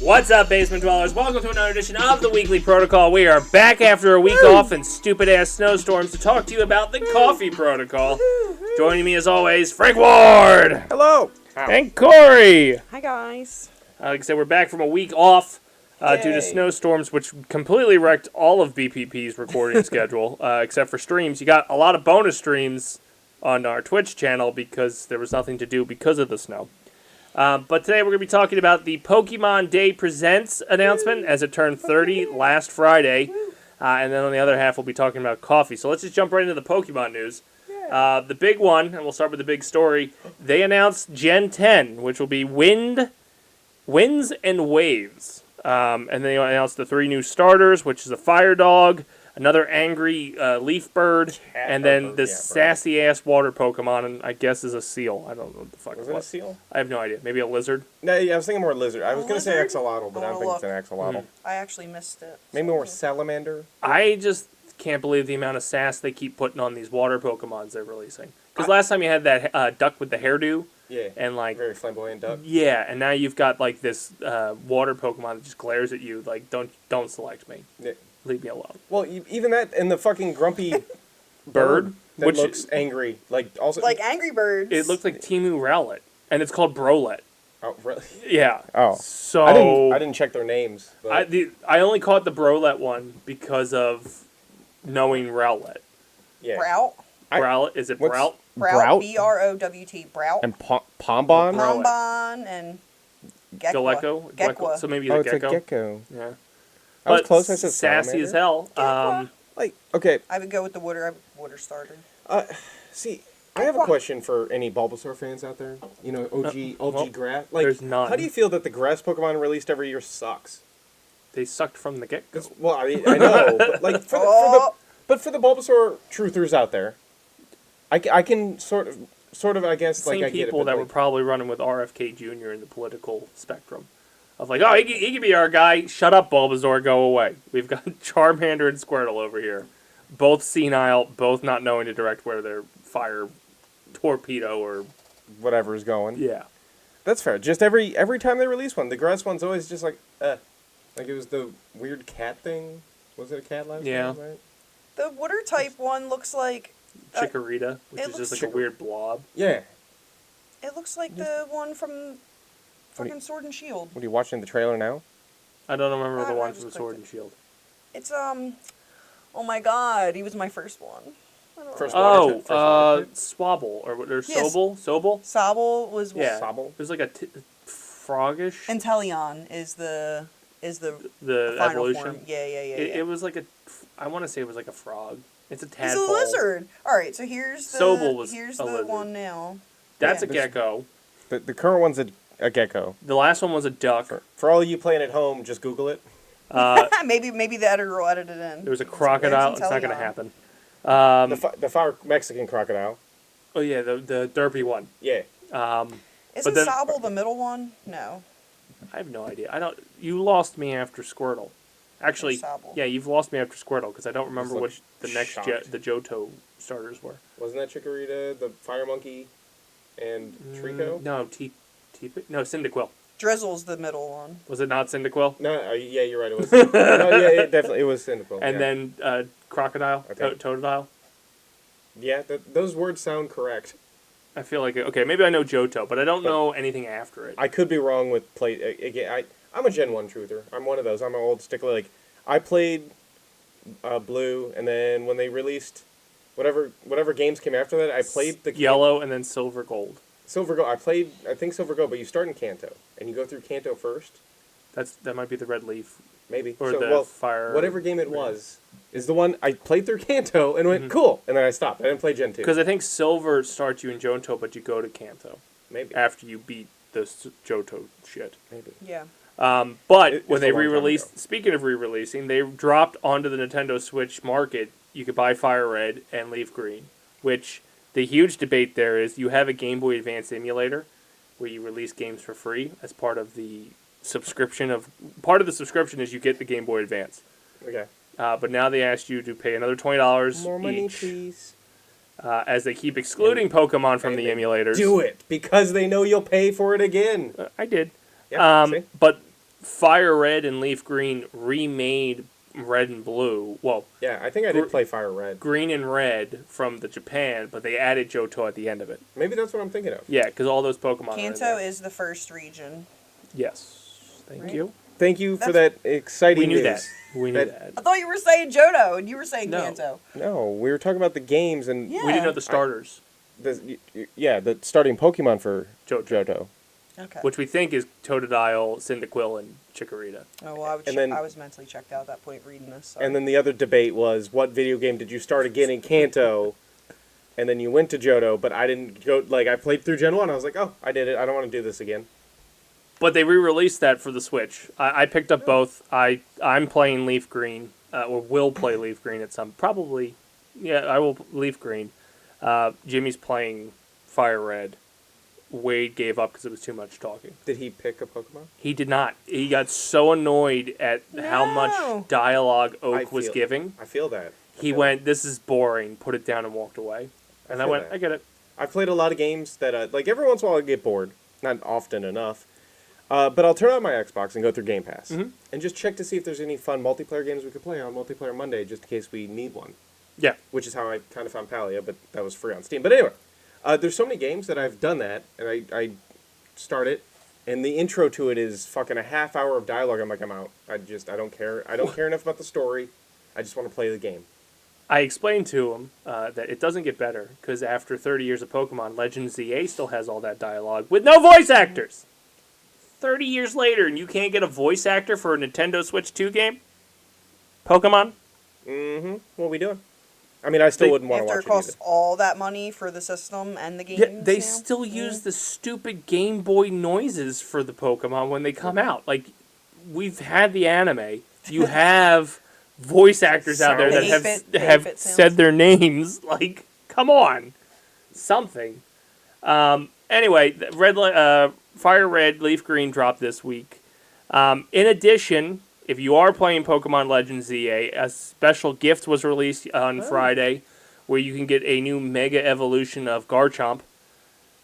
What's up, basement dwellers? Welcome to another edition of the Weekly Protocol. We are back after a week off and stupid-ass snowstorms to talk to you about the Coffee Protocol. Joining me, as always, Frank Ward! Hello! And Cori! Hi, guys. Like I said, we're back from a week off due to snowstorms, which completely wrecked all of BPP's recording schedule, except for streams. You got a lot of bonus streams on our Twitch channel because there was nothing to do because of the snow. But today we're going to be talking about the Pokémon Day Presents announcement as it turned 30 last Friday. And then on the other half, we'll be talking about coffee. So let's just jump right into the Pokemon news. The big one, and we'll start with the big story, they announced Gen 10, which will be Winds and Waves. And they announced the 3 new starters, which is a Fire Dog, another angry leaf bird, and then this sassy-ass water Pokemon, and I guess is a seal. I don't know what the fuck it was. Was it a seal? I have no idea. Maybe a lizard? No, yeah, I was thinking more lizard. I was going to say Lizard? axolotl, but I don't think it's an axolotl. I actually missed it. Maybe more salamander? I just can't believe the amount of sass they keep putting on these water Pokemons they're releasing. Because last time you had that duck with the hairdo. Yeah, and like very flamboyant duck. Yeah, and now you've got like this water Pokemon that just glares at you like, don't select me. Yeah. Leave me alone. Well, even that and the fucking grumpy bird that which looks angry, like also like Angry Birds. It looks like Timu Rowlet, and it's called Brolet. Oh, really? Yeah. Oh, so I didn't check their names. But... I only caught the Brolet one because of knowing Rowlet. Yeah. Brout. Rowlet, is it Brout? Brout. B-R-O-W-T. Brout. And Pombon. Pombon and Gecko. So maybe it's Gecko. A gecko. Yeah. I was close. I said sassy as hell. Like, okay. I would go with the water starter. See, I have a question for any Bulbasaur fans out there. You know, OG grass. Like, there's none. How do you feel that the grass Pokemon released every year sucks? They sucked from the get-go. Well, I know, but like for the Bulbasaur truthers out there, I can sort of, I guess, same like I get it. People that were probably running with RFK Jr. in the political spectrum. Of like, oh, he could be our guy. Shut up, Bulbasaur. Go away. We've got Charmander and Squirtle over here. Both senile, both not knowing to direct where their fire torpedo or whatever is going. Yeah. That's fair. Just every time they release one, the grass one's always just like, Like it was the weird cat thing. Was it a cat last time, right? The water type one looks like... Chikorita, which is just like a weird blob. Yeah. It looks like the one from... fucking Sword and Shield. What are you watching the trailer now? I don't remember the one from Sword and Shield. It's oh my god, he was my first one. Swabble or Sobble. Sobble was yeah. Sobble. It was like a froggish. Inteleon is the final evolution. Form. Yeah. It was like I want to say it was like a frog. It's a tadpole. It's a lizard. All right, so here's the lizard. one now. That's a gecko. The current one's a gecko. The last one was a duck. For all you playing at home, just Google it. Maybe the editor will edit it in. There was a crocodile. It's not going to happen. The fire Mexican crocodile. Oh yeah, the derpy one. Yeah. Isn't Sobble the middle one? No. I have no idea. You lost me after Squirtle. Actually, yeah, you've lost me after Squirtle because I don't remember what the next the Johto starters were. Wasn't that Chikorita, the Fire Monkey, and Trico? No, Cyndaquil. Drizzle's the middle one. Was it not Cyndaquil? No, yeah, you're right. It was. It was Cyndaquil. And then Crocodile, okay. Totodile. Yeah, those words sound correct. I feel like maybe I know Johto, but I don't know anything after it. I could be wrong with again. I'm a Gen 1 truther. I'm one of those. I'm an old stickler. Like I played Blue, and then when they released whatever games came after that, I played the Yellow and then Silver Gold. Silver Gold. I think Silver Gold, but you start in Kanto and you go through Kanto first. That might be the Red Leaf. Maybe. Or Fire. Whatever game it was is the one I played through Kanto and went cool, and then I stopped. I didn't play Gen 2. Because I think Silver starts you in Johto, but you go to Kanto. Maybe after you beat the Johto shit. Maybe. Yeah. But when they re-released, speaking of re-releasing, they dropped onto the Nintendo Switch market. You could buy Fire Red and Leaf Green, which the huge debate there is you have a Game Boy Advance emulator where you release games for free as part of the subscription. Part of the subscription is you get the Game Boy Advance. Okay. But now they asked you to pay another $20 More money, each, please. As they keep excluding Pokemon from the emulators. Do it because they know you'll pay for it again. I did. Yeah, but Fire Red and Leaf Green remade Red and Blue. Well, Yeah, I think I did play Fire Red. Green and Red from the Japan, but they added Johto at the end of it. Maybe that's what I'm thinking of. Yeah, because all those Pokemon are in Kanto there. is the first region. Yes. Thank Right. you. Thank you for that exciting We knew news. that. We knew that. I thought you were saying Johto, and you were saying No. Kanto. No, we were talking about the games and Yeah. We didn't know the starters. the starting Pokemon for Johto. Okay. Which we think is Totodile, Cyndaquil, and Chikorita. Oh, well, and then- I was mentally checked out at that point reading this. So. And then the other debate was, what video game did you start again in Kanto? And then you went to Johto, but I didn't go. Like, I played through Gen 1. I was like, oh, I did it. I don't want to do this again. But they re-released that for the Switch. I picked up both. I'm playing Leaf Green, or will play Leaf Green at some. Probably, yeah, I will Leaf Green. Jimmy's playing Fire Red. Wade gave up because it was too much talking. Did he pick a Pokemon? He did not. He got so annoyed at how No. much dialogue Oak was feel- giving. I feel that. He went, "This is boring." Put it down and walked away. And I feel went, that. "I get it." I've played a lot of games that, like, every once in a while I get bored. Not often enough. But I'll turn on my Xbox and go through Game Pass. And just check to see if there's any fun multiplayer games we could play on Multiplayer Monday, just in case we need one. Yeah. Which is how I kind of found Palia, but that was free on Steam. But anyway, there's so many games that I've done that, and I start it, and the intro to it is fucking a half hour of dialogue. I'm like, I'm out. I don't care. I don't care enough about the story. I just want to play the game. I explained to him that it doesn't get better because after 30 years of Pokemon, Legend ZA still has all that dialogue with no voice actors. 30 years later, and you can't get a voice actor for a Nintendo Switch 2 game? Pokemon? What are we doing? I mean, I still wouldn't want to After watch it costs it either. all that money for the system and the games. Yeah, they now? still use the stupid Game Boy noises for the Pokemon when they come out. Like, we've had the anime. You have voice actors out there that The have 8-bit have sounds. said their names. Like, come on. Something. Anyway, Fire Red, Leaf Green dropped this week. In addition, if you are playing Pokemon Legends ZA, a special gift was released on Friday where you can get a new Mega Evolution of Garchomp.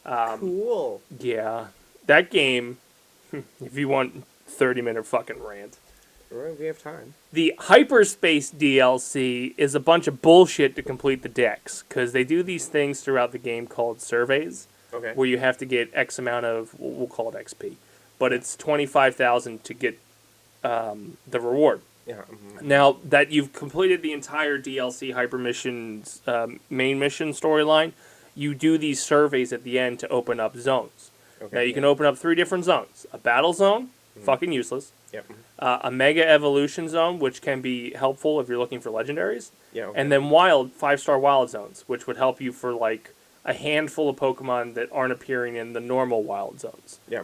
Cool. Yeah. That game, if you want 30-minute fucking rant. Right, we have time. The Hyperspace DLC is a bunch of bullshit to complete the decks, because they do these things throughout the game called surveys, Okay. where you have to get X amount of, we'll call it XP, but it's 25,000 to get the reward. Yeah. Now that you've completed the entire DLC Hyper Mission's main mission storyline, you do these surveys at the end to open up zones. Okay. Now you can open up 3 different zones. A battle zone, fucking useless. Yep. A Mega Evolution zone, which can be helpful if you're looking for legendaries. Yeah. Okay. And then 5-star wild zones, which would help you for like a handful of Pokemon that aren't appearing in the normal wild zones. Yeah.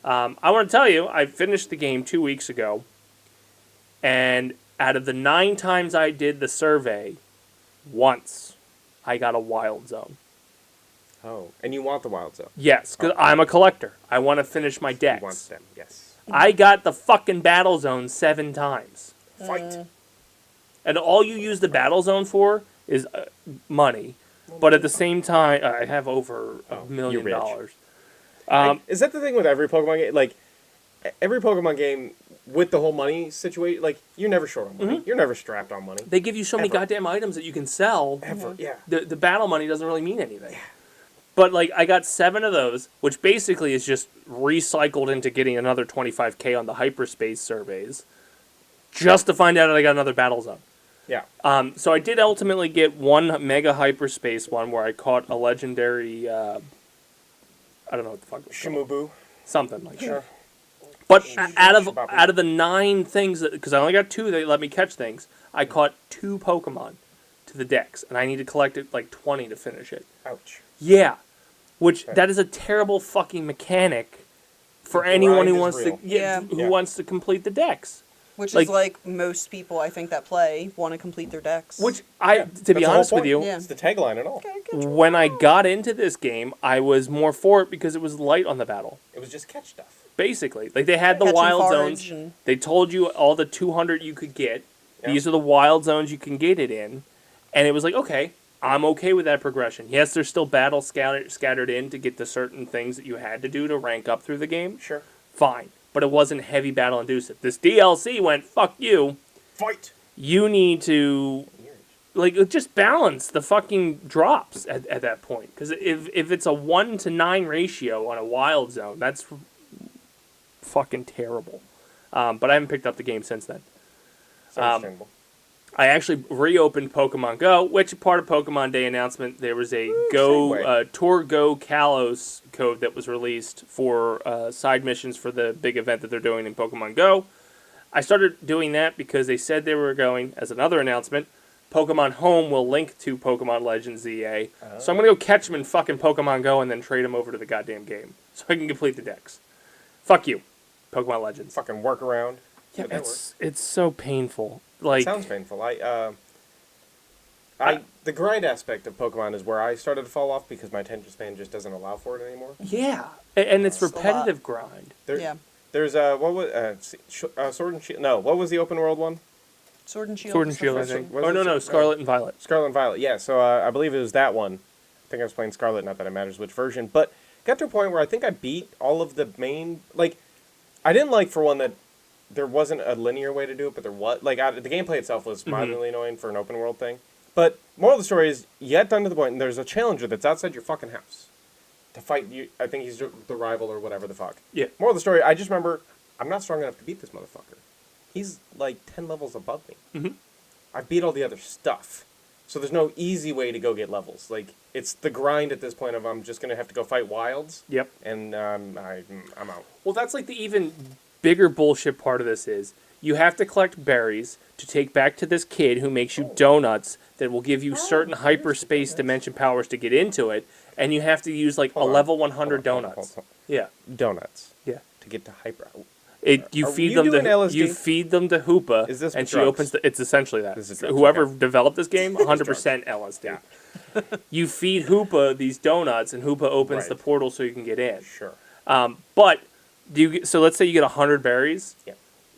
I want to tell you, I finished the game 2 weeks ago, and out of the 9 times I did the survey, once I got a wild zone. Oh, and you want the wild zone? Yes, because I'm a collector. I want to finish my You decks. want them? Yes. I got the fucking battle zone 7 times. Fight. And all you use the battle zone for is money. But at the same time, I have over $1 million. you're rich. Is that the thing with every Pokemon game? Like, every Pokemon game with the whole money situation, like, you're never short on money. You're never strapped on money. They give you so many Ever. goddamn items that you can sell. Ever. Yeah. The battle money doesn't really mean anything. But, like, I got 7 of those, which basically is just recycled into getting another 25K on the hyperspace surveys, just to find out that I got another battle zone. Yeah. So I did ultimately get 1 mega hyperspace one where I caught a legendary, I don't know what the fuck it was called. Shimubu. Something like that. Sure. But Shibabu. out of the 9 things, because I only got 2 that let me catch things, I caught 2 Pokemon to the decks, and I need to collect it like 20 to finish it. Ouch. Yeah, which that is a terrible fucking mechanic for anyone who grind wants is to real. Yeah. wants to complete the decks. Which like- is like most people, I think, that play want to complete their decks. Which to be That's the whole honest with point. you, Yeah. It's the tagline and all. Okay, good job. when I got into this game, I was more for it because it was light on the battle. It was just catch stuff. Basically, like they had the Catch and wild forage zones. and- They told you all the 200 you could get. Yeah. These are the wild zones you can get it in, and it was like, okay, I'm okay with that progression. Yes, there's still battles scattered in to get to certain things that you had to do to rank up through the game. Sure. Fine, but it wasn't heavy battle inducive. This DLC went, fuck you. Fight. You need to just balance the fucking drops at that point. Because if it's a 1 to 9 ratio on a wild zone, that's fucking terrible. But I haven't picked up the game since then. It's understandable. I actually reopened Pokemon Go, which part of Pokemon Day announcement, there was a Tour Go Kalos code that was released for side missions for the big event that they're doing in Pokemon Go. I started doing that because they said they were going, as another announcement, Pokemon Home will link to Pokemon Legends ZA. So I'm going to go catch them in fucking Pokemon Go and then trade them over to the goddamn game so I can complete the decks. Fuck you, Pokemon Legends. Fucking workaround. Yeah, it's so painful. Like, it sounds painful. The grind aspect of Pokemon is where I started to fall off because my attention span just doesn't allow for it anymore. Yeah, and it's repetitive grind. There's what was Sword and Shield? No, what was the open world one? Sword and Shield. Sword and Shield, I think. Was it No, Scarlet and Violet. Scarlet and Violet. Yeah, so I believe it was that one. I think I was playing Scarlet. Not that it matters which version, but got to a point where I think I beat all of the main. Like, I didn't like for one that there wasn't a linear way to do it, but there was. Like, the gameplay itself was moderately annoying for an open world thing. But moral of the story is, you get done to the point, and there's a challenger that's outside your fucking house to fight you. I think he's the rival or whatever the fuck. Yeah. Moral of the story, I just remember, I'm not strong enough to beat this motherfucker. He's like 10 levels above me. Mm-hmm. I beat all the other stuff. So there's no easy way to go get levels. Like, it's the grind at this point of I'm just going to have to go fight wilds. Yep. And I'm out. Well, that's like the even bigger bullshit part of this is you have to collect berries to take back to this kid who makes you donuts that will give you certain hyperspace dimension powers to get into it, and you have to use like level 100 donuts. Yeah. Donuts. Yeah. To get to hyper. You feed them to Hoopa, Is this and she drugs? opens it's essentially that. This is drugs, Whoever okay. developed this game, 100% LSD. Yeah. You feed Hoopa these donuts, and Hoopa opens the portal so you can get in. Sure. But so let's say you get 100 berries. Yeah.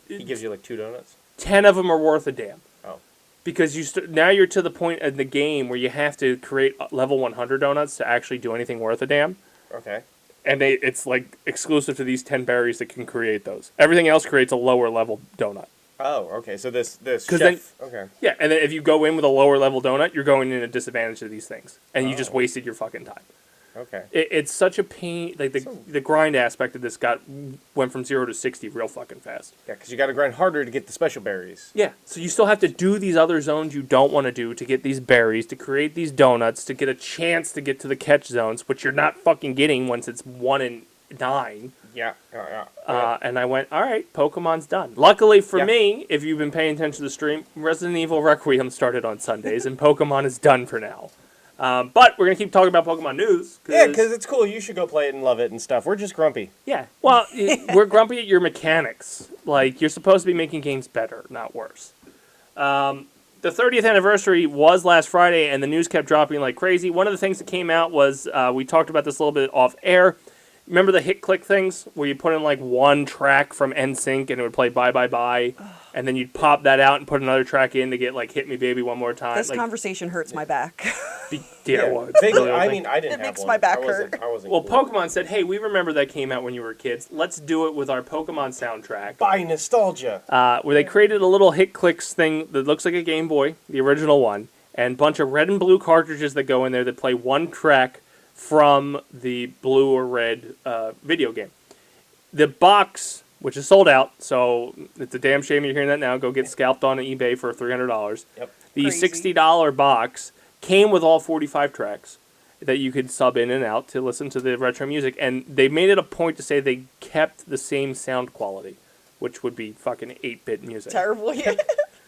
He gives you like 2 donuts. 10 of them are worth a damn. Oh. Because now you're to the point in the game where you have to create level 100 donuts to actually do anything worth a damn. Okay. And it's like exclusive to these 10 berries that can create those. Everything else creates a lower level donut. Oh, okay. So this chef. Then, okay. Yeah, and then if you go in with a lower level donut, you're going in a disadvantage to these things, and you just wasted your fucking time. Okay. It's such a pain. Like the grind aspect of this went from 0 to 60 real fucking fast. Yeah, because you got to grind harder to get the special berries. Yeah, so you still have to do these other zones you don't want to do to get these berries, to create these donuts, to get a chance to get to the catch zones, which you're not fucking getting once it's 1 in 9. Yeah. And I went, all right, Pokemon's done. Luckily for me, if you've been paying attention to the stream, Resident Evil Requiem started on Sundays, and Pokemon is done for now. But we're going to keep talking about Pokemon news. Yeah, because it's cool. You should go play it and love it and stuff. We're just grumpy. Yeah. Well, we're grumpy at your mechanics. Like, you're supposed to be making games better, not worse. The 30th anniversary was last Friday, and the news kept dropping like crazy. One of the things that came out was, we talked about this a little bit off air. Remember the hit click things where you put in like one track from NSYNC and it would play Bye Bye Bye, and then you'd pop that out and put another track in to get like Hit Me Baby One More Time. This conversation hurts my back. Well, I mean, I didn't It have makes one. my back I wasn't well, cool. Pokemon said, hey, we remember that came out when you were kids. Let's do it with our Pokemon soundtrack. By nostalgia. Where they created a little hit clicks thing that looks like a Game Boy, the original one, and a bunch of red and blue cartridges that go in there that play one track from the blue or red video game. The box, which is sold out, so it's a damn shame you're hearing that now. Go get scalped on eBay for $300. Yep. The Crazy. $60 box came with all 45 tracks that you could sub in and out to listen to the retro music, and they made it a point to say they kept the same sound quality, which would be fucking 8-bit music. Terrible. Yeah.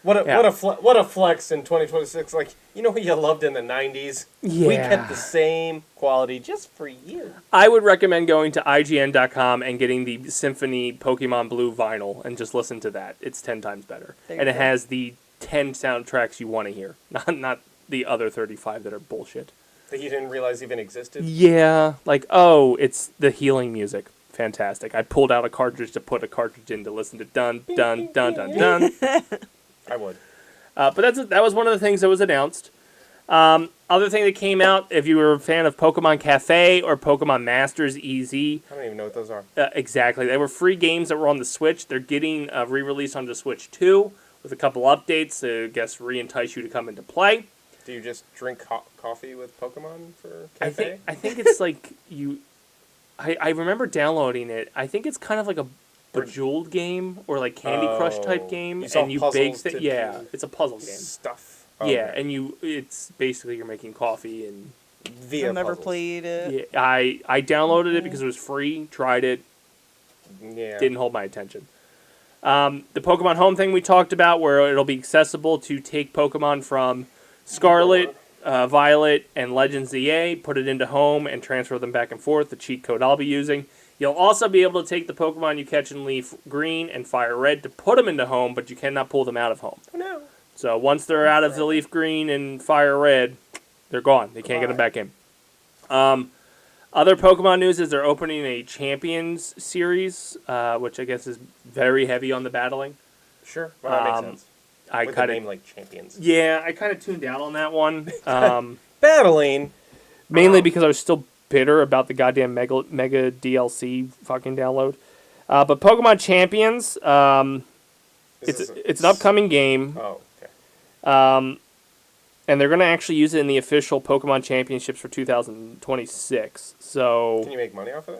What a flex in 2026. Like, you know what you loved in the 90s? Yeah. We kept the same quality just for you. I would recommend going to IGN.com and getting the Symphony Pokemon Blue vinyl and just listen to that. It's 10 times better. There And you it go. has the 10 soundtracks you want to hear, not the other 35 that are bullshit. That you didn't realize even existed? Yeah, like, oh, it's the healing music. Fantastic. I pulled out a cartridge to put a cartridge in to listen to dun, dun, dun, dun, dun. I would. But that was one of the things that was announced. Other thing that came out, if you were a fan of Pokemon Cafe or Pokemon Masters EZ, I don't even know what those are. exactly. They were free games that were on the Switch. They're getting a re-release on the Switch 2 with a couple updates to, I guess, re-entice you to come into play. Do you just drink coffee with Pokemon for Cafe? I think it's like you... I remember downloading it. I think it's kind of like a Bejeweled game or like Candy Crush type game. You solve and you bake puzzles to Yeah, do it's a puzzle game. Stuff. Yeah, Okay. and it's basically you're making coffee and... Via I've never puzzles. played it. Yeah, I downloaded it because it was free, tried it, Yeah. didn't hold my attention. The Pokemon Home thing we talked about, where it'll be accessible to take Pokemon from Scarlet, Violet, and Legends EA, put it into Home, and transfer them back and forth, the cheat code I'll be using. You'll also be able to take the Pokemon you catch in Leaf Green and Fire Red to put them into Home, but you cannot pull them out of Home. Oh, no. So once they're out of the Leaf Green and Fire Red, they're gone. They can't get them back in. Other Pokemon news is they're opening a Champions series, which I guess is very heavy on the battling. Sure. Well, that makes sense. I With a kind name of like Champions. yeah, I kind of tuned out on that one, Battling. mainly because I was still bitter about the goddamn mega DLC fucking download. But Pokemon Champions, it's an upcoming game. Oh, okay. And they're going to actually use it in the official Pokemon Championships for 2026. So Can you make money off of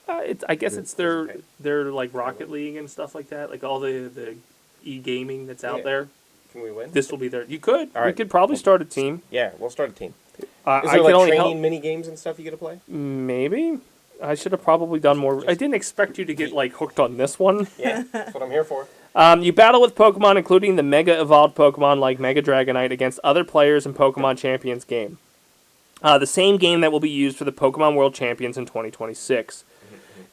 that? I guess it's Does it their like Rocket League and stuff like that, like all the e-gaming that's out Yeah. there. Can we win? This will be their. You could. All We right. could probably start a team. Yeah, we'll start a team. Is I there can like only training help. mini games and stuff you get to play? Maybe. I should have probably done more. I didn't expect you to get like hooked on this one. Yeah, that's what I'm here for. You battle with Pokemon, including the Mega Evolved Pokemon like Mega Dragonite, against other players in Pokemon Champions game. The same game that will be used for the Pokemon World Champions in 2026.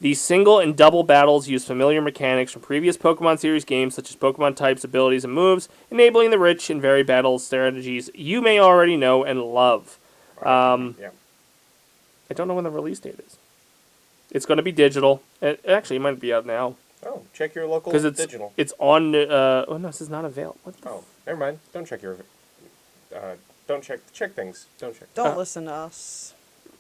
These single and double battles use familiar mechanics from previous Pokemon series games, such as Pokemon types, abilities, and moves, enabling the rich and varied battle strategies you may already know and love. Yeah. I don't know when the release date is. It's going to be digital. Actually, it might be out now. Oh, check your local Because digital. it's on. Oh no, this is not available. What the Oh, never mind. Don't check your. Don't check things. Don't check. Don't listen to us.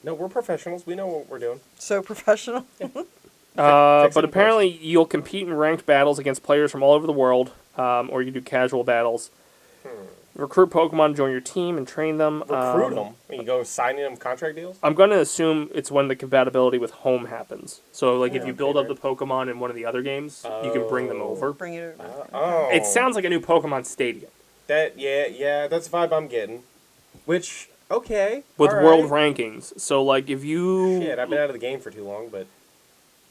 No, we're professionals. We know what we're doing. So professional. But Fix it in apparently you'll compete in ranked battles against players from all over the world, or you do casual battles. Recruit Pokemon to join your team and train them. Recruit them. You go signing them contract deals. I'm going to assume it's when the compatibility with home happens. So, like, if Yeah, you build up okay. the Pokemon in one of the other games, you can bring them over. Bring it. Oh, It sounds like a new Pokemon Stadium that. Yeah. That's the vibe I'm getting. Which okay. with all world right. rankings. So, like, if you... Shit, I've been out of the game for too long, but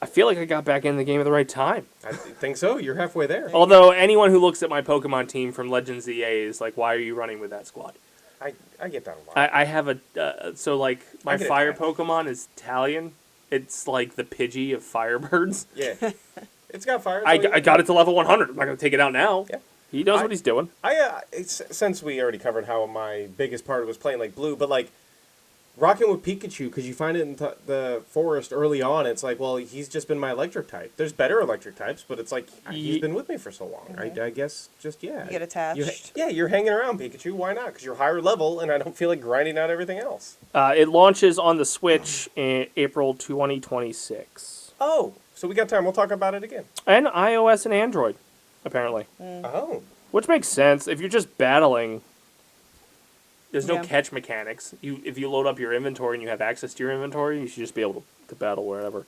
I feel like I got back in the game at the right time. I think so. You're halfway there. Although, anyone who looks at my Pokemon team from Legends EA is like, why are you running with that squad? I get that a lot. I have a so like my I get fire attached. Pokemon is Talion. It's like the Pidgey of Firebirds. Yeah, it's got fire. I got it to level 100. I'm not gonna take it out now. Yeah. He knows what he's doing. Since we already covered how my biggest part was playing like blue, but like rocking with Pikachu because you find it in the forest early on. It's like, well, he's just been my electric type. There's better electric types, but it's like he's been with me for so long. I guess just yeah. You get attached. You're hanging around Pikachu. Why not? Because you're higher level, and I don't feel like grinding out everything else. It launches on the Switch in April 2026, Oh, so we got time. We'll talk about it again. and iOS and Android, apparently, Oh, which makes sense if you're just battling. There's no Yeah. catch mechanics. If you load up your inventory and you have access to your inventory, you should just be able to battle wherever.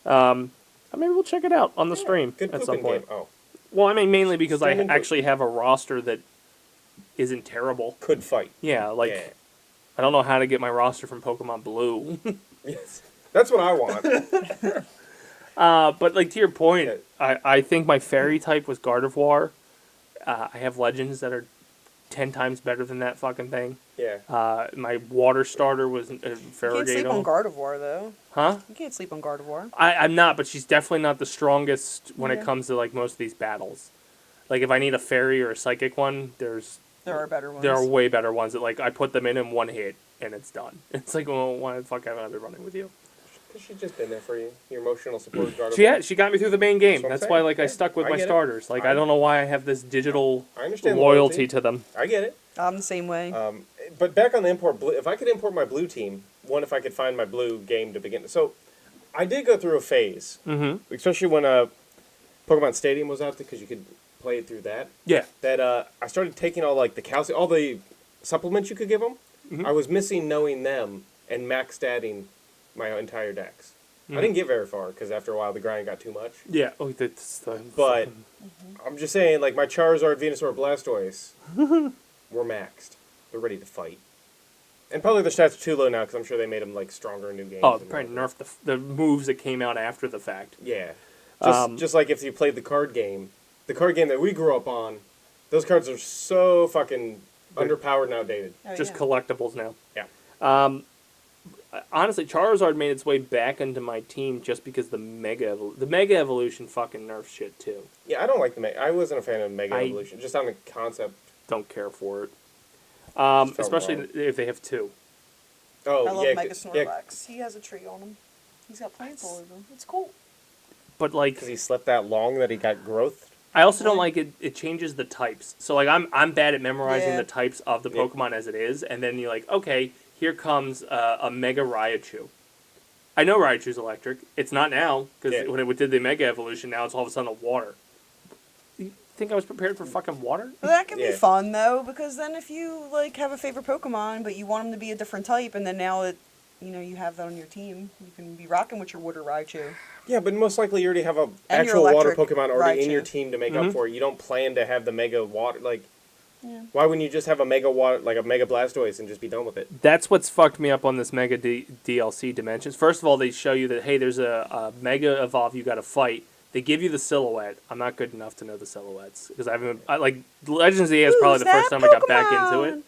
Maybe we'll check it out on the stream good at some pooping point. game. Oh, Well, I mean, mainly because I Streaming actually have a roster that isn't terrible. could fight. Yeah, like, Yeah. I don't know how to get my roster from Pokemon Blue. Yes, that's what I want. But, like, to your point, Yeah. I think my fairy type was Gardevoir. I have legends that are 10 times better than that fucking thing. Yeah. My water starter was You can't sleep on Feraligatr. Gardevoir though. Huh? You can't sleep on Gardevoir. I'm not, but she's definitely not the strongest when it Yeah. comes to, like, most of these battles. Like, if I need a fairy or a psychic one, There are better ones. there are way better ones that, like, I put them in one hit and it's done. It's like, well, why the fuck haven't I been running with you? Because she's just been there for you. Your emotional support. Gardevoir. She got me through the main game. That's what I'm That's why, saying. like, I Yeah, stuck with I my get it. starters. Like, I don't know why I have this digital I understand loyalty to them. I get it. I'm the same way. But back on the import blue, if I could import my blue team, if I could find my blue game to begin. So, I did go through a phase, especially when Pokemon Stadium was out, because you could play it through that. Yeah. That I started taking all like the calcium, all the supplements you could give them. I was missing knowing them and max statting my entire decks. I didn't get very far because after a while the grind got too much. Yeah. Oh, that's the. But I'm just saying, like my Charizard, Venusaur, Blastoise were maxed. They're ready to fight. And probably the stats are too low now because I'm sure they made them like stronger in new games. Oh, probably nerfed the moves that came out after the fact. Yeah. Just like if you played the card game that we grew up on, those cards are so fucking underpowered and outdated. Oh, Just yeah. collectibles now. Yeah. Honestly, Charizard made its way back into my team just because the Mega Evolution fucking nerfs shit too. Yeah, I don't like the Mega. I wasn't a fan of Mega Evolution, just on the concept. Don't care for it. Felt Especially wrong. if they have two. Oh, I love yeah, Mega yeah, Snorlax. He has a tree on him. He's got plants all over him. It's cool. But like, because he slept that long that he got growth. I also don't like it. It changes the types. So like, I'm bad at memorizing Yeah. the types of the Pokemon as it is, and then you're like, okay, here comes a Mega Raichu. I know Raichu's electric. It's not now because when it did the Mega Evolution, now it's all of a sudden a water. You think I was prepared for fucking water? But that can be Yeah. fun though, because then if you like have a favorite Pokemon, but you want them to be a different type, and then now that you have that on your team, you can be rocking with your Water Raichu. Yeah, but most likely you already have a And your actual water electric Pokemon already in Raichu. your team to make up for it. You don't plan to have the Mega Water like. Yeah. Why wouldn't you just have a Mega Water like a Mega Blastoise and just be done with it? That's what's fucked me up on this Mega DLC Dimensions. First of all, they show you that, hey, there's a Mega Evolve you got to fight. They give you the silhouette. I'm not good enough to know the silhouettes because like Legends of the Air is probably the first time I got back into it.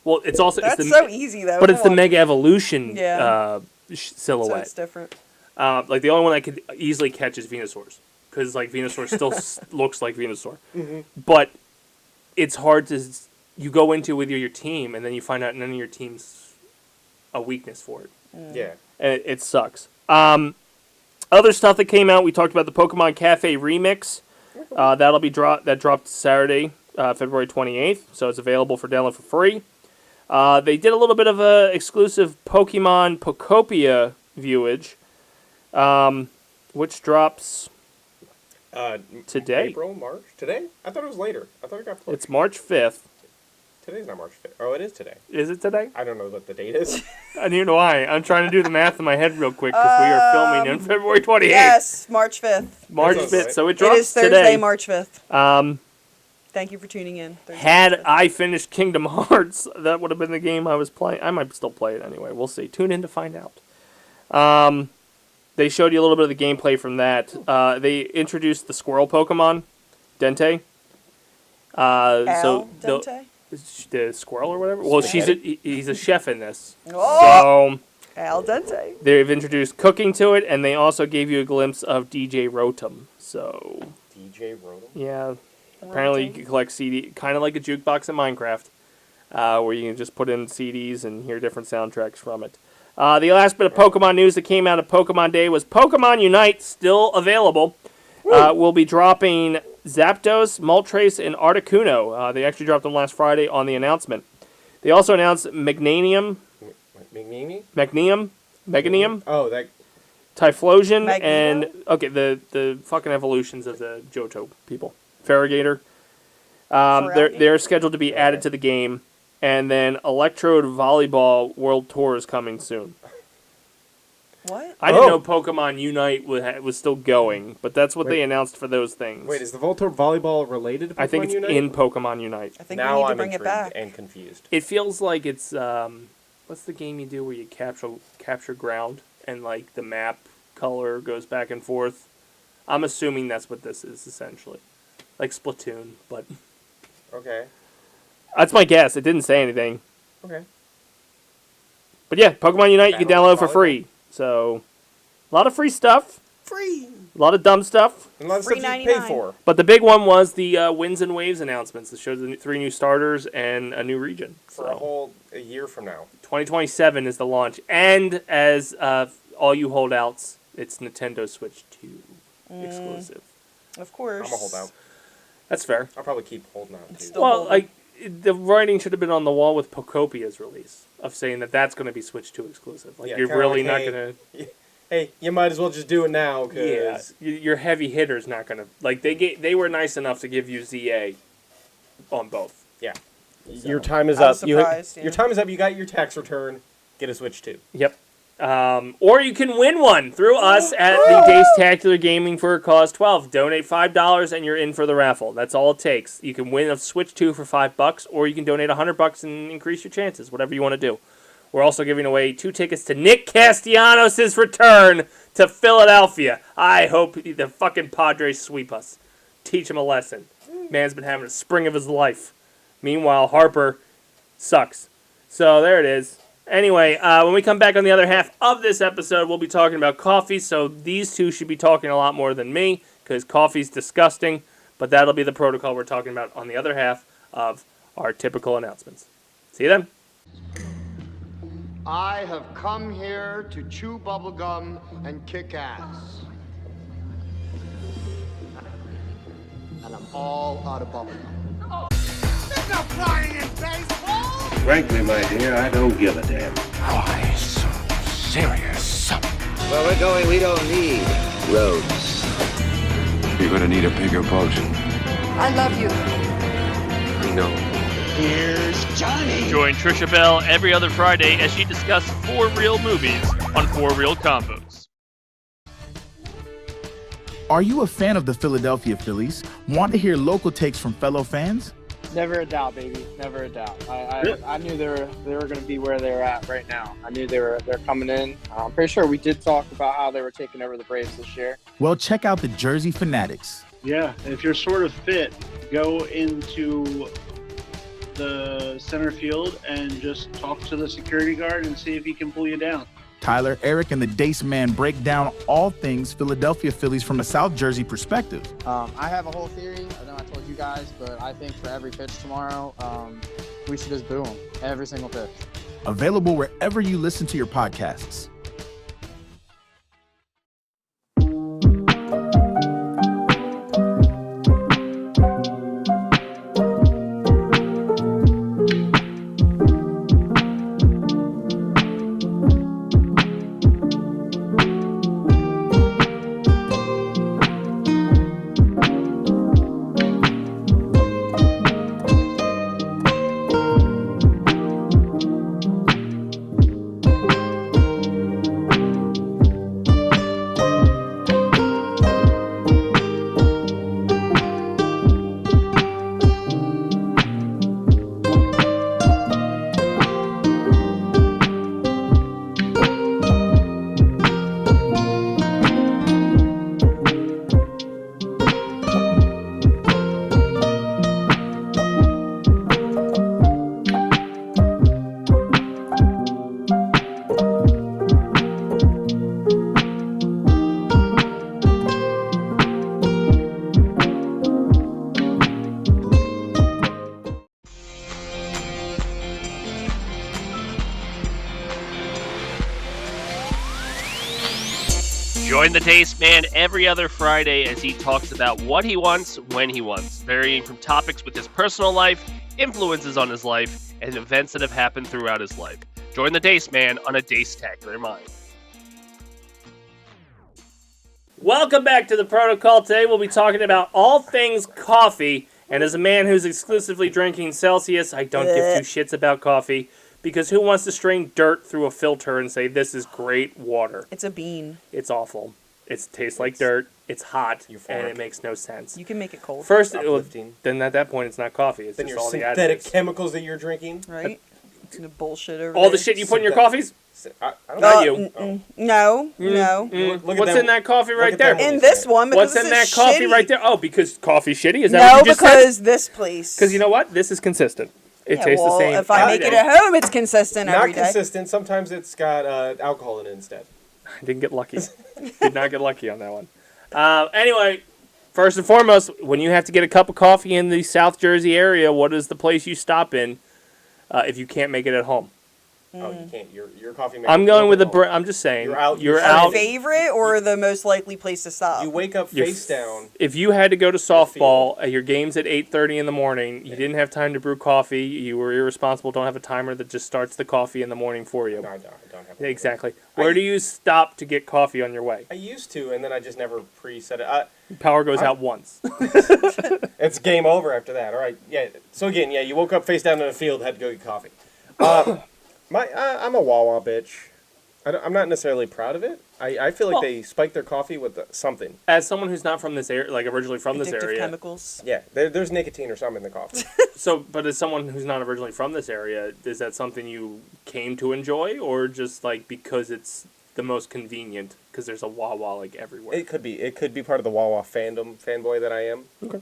Well, it's also That's it's so easy though. but it's the Come on. Mega Evolution Yeah. So silhouette. it's different. Like the only one I could easily catch is Venusaur's because like Venusaur still looks like Venusaur, but it's hard to. You go into with your team, and then you find out none of your team's a weakness for it. Yeah. And it sucks. Other stuff that came out, we talked about the Pokemon Cafe Remix. That dropped Saturday, February 28th, so it's available for download for free. They did a little bit of a exclusive Pokemon Pokopia viewage, which drops today. April, March, today? I thought it was later. I thought it got pushed. It's March 5th. Today's not March 5th. Oh, it is today. Is it today? I don't know what the date is. Neither do I. I'm trying to do the math in my head real quick because we are filming on February 28th. Yes, March 5th. March That sounds 5th, right. so it It drops is Thursday, today. March 5th. Thank you for tuning in. Thursday, Had March 5th. I finished Kingdom Hearts, that would have been the game I was playing. I might still play it anyway. We'll see. Tune in to find out. They showed you a little bit of the gameplay from that. They introduced the squirrel Pokemon, Dente. Al Dente? The squirrel or whatever. Well, he's a chef in this. Oh! So Al Dente. they've introduced cooking to it, and they also gave you a glimpse of DJ Rotom. So DJ Rotom? yeah, apparently you can collect CD, kind of like a jukebox in Minecraft, where you can just put in CDs and hear different soundtracks from it. The last bit of Pokemon news that came out of Pokemon Day was Pokemon Unite, still available. We'll be dropping Zapdos, Moltres, and Articuno. They actually dropped them last Friday on the announcement. They also announced Magnanium, Meganium, Oh, that. Typhlosion, Magneto? and the fucking evolutions of the Johto people. Farrigator. They're scheduled to be added to the game, and then Electrode Volleyball World Tour is coming soon. What? I didn't know Pokemon Unite was still going, but that's what they announced for those things. Wait, is the Voltorb volleyball related to Pokemon I think it's Unite? in Pokemon Unite. I think Now we need to I'm bring it intrigued back. and confused. It feels like it's what's the game you do where you capture ground and like the map color goes back and forth? I'm assuming that's what this is essentially, like Splatoon, but Okay. that's my guess. It didn't say anything, Okay. but yeah, Pokemon Unite you can Battle download for volleyball. free. So a lot of free stuff, Free. a lot of dumb stuff. And a lot of Free stuff you pay 99. for. But the big one was the Winds and Waves announcements that showed the 3 new starters and a new region. For a year from now. 2027 is the launch. And as all you holdouts, it's Nintendo Switch 2 exclusive. Of course. I'm a holdout. That's fair. I'll probably keep holding out too. Still Well, holding. like the writing should have been on the wall with Pocopia's release of saying that that's going to be Switch 2 exclusive. Like, Yeah, you're kinda really like, not hey, going to... Hey, you might as well just do it now, because... Yeah, your heavy hitter's not going to... Like, they were nice enough to give you ZA on both. Yeah. So. Your time is I was up. surprised, Your time is up. You got your tax return. Get a Switch 2. Yep. Or you can win one through us at the Dace-tacular Gaming for a Cause 12. Donate $5 and you're in for the raffle. That's all it takes. You can win a Switch 2 for $5, or you can donate $100 and increase your chances. Whatever you want to do. We're also giving away 2 tickets to Nick Castellanos' return to Philadelphia. I hope the fucking Padres sweep us. Teach him a lesson. Man's been having a spring of his life. Meanwhile, Harper sucks. So there it is. Anyway, when we come back on the other half of this episode, we'll be talking about coffee. So these two should be talking a lot more than me, because coffee's disgusting. But that'll be the protocol we're talking about on the other half of our typical announcements. See you then. I have come here to chew bubblegum and kick ass. And I'm all out of bubblegum. There's no flying in baseball! Frankly, my dear, I don't give a damn. Why so serious? Where we're going, we don't need roads. You're gonna need a bigger boat. I love you. I know. Here's Johnny! Join Trisha Bell every other Friday as she discusses 4 real movies on 4 Real Combos. Are you a fan of the Philadelphia Phillies? Want to hear local takes from fellow fans? Never a doubt, baby. Never a doubt. I knew they were going to be where they're at right now. I knew they're coming in. I'm pretty sure we did talk about how they were taking over the Braves this year. Well, check out the Jersey Fanatics. Yeah, if you're sort of fit, go into the center field and just talk to the security guard and see if he can pull you down. Tyler, Eric, and the Dace Man break down all things Philadelphia Phillies from a South Jersey perspective. I have a whole theory. I know I told you guys, but I think for every pitch tomorrow, we should just boo him. Every single pitch. Available wherever you listen to your podcasts. Join the Dace Man every other Friday as he talks about what he wants, when he wants, varying from topics with his personal life, influences on his life, and events that have happened throughout his life. Join the Dace Man on a Dace-tacular mind. Welcome back to the protocol. Today we'll be talking about all things coffee. And as a man who's exclusively drinking Celsius, I don't give 2 shits about coffee. Because who wants to strain dirt through a filter and say, this is great water? It's a bean. It's awful. It tastes like dirt. It's hot. And it makes no sense. You can make it cold. First, then at that point, it's not coffee. It's then just your all the synthetic additives. chemicals that you're drinking. Right? It's gonna bullshit over All there. the shit you put in your coffees? I don't Not know. you. No, no. Look at What's them- in that coffee look right at there? them when In you this say it. one, because What's in that this is coffee shitty. right there? Oh, because coffee's shitty? Is that No, what you just said? because this place. Because you know what? This is consistent. It tastes the same. If I every make it day. at home, it's consistent Not every day. consistent. Sometimes it's got alcohol in it instead. I didn't get lucky. Did not get lucky on that one. Anyway, first and foremost, when you have to get a cup of coffee in the South Jersey area, what is the place you stop in if you can't make it at home? Oh, you can't. Your coffee maker. I'm going with the. I'm just saying. You're out. You're Our out. favorite or the most likely place to stop? You wake up face down. If you had to go to softball, your game's at 8:30 in the morning. You didn't have time to brew coffee. You were irresponsible. Don't have a timer that just starts the coffee in the morning for you. No, I don't have. Exactly. Where do you stop to get coffee on your way? I used to, and then I just never preset it. Power goes out once. It's game over after that. All right. Yeah. So again, you woke up face down in a field, had to go get coffee. I'm a Wawa bitch. I'm not necessarily proud of it. I feel like they spike their coffee with something. As someone who's not from this area, like originally from this Addictive area, chemicals. Yeah, there's nicotine or something in the coffee. But as someone who's not originally from this area, is that something you came to enjoy, or just like because it's the most convenient? Because there's a Wawa like everywhere. It could be part of the Wawa fanboy that I am. Okay.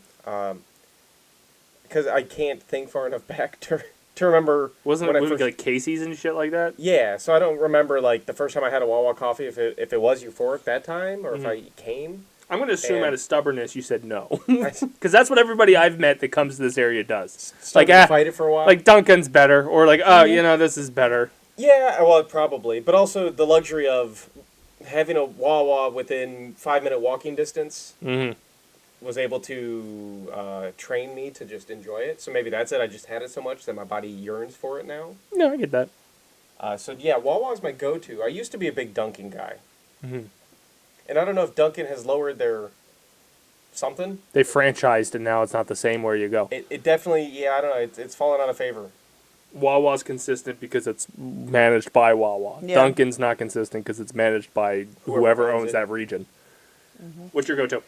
Because I can't think far enough back to remember. Wasn't it moving like Casey's and shit like that? Yeah, so I don't remember like the first time I had a Wawa coffee, if it was euphoric that time, or if I came. I'm going to assume out of stubbornness you said no. Because that's what everybody I've met that comes to this area does. Like, fight it for a while? Like, Dunkin's better. Or like, this is better. Yeah, well, probably. But also the luxury of having a Wawa within 5-minute walking distance was able to train me to just enjoy it. So maybe that's it. I just had it so much that my body yearns for it now. No, I get that. So yeah, Wawa is my go-to. I used to be a big Dunkin' guy. And I don't know if Dunkin' has lowered their something. They franchised and now it's not the same where you go. It definitely, I don't know, it's fallen out of favor. Wawa's consistent because it's managed by Wawa. Yeah. Dunkin's not consistent because it's managed by whoever owns that region. What's your go-to?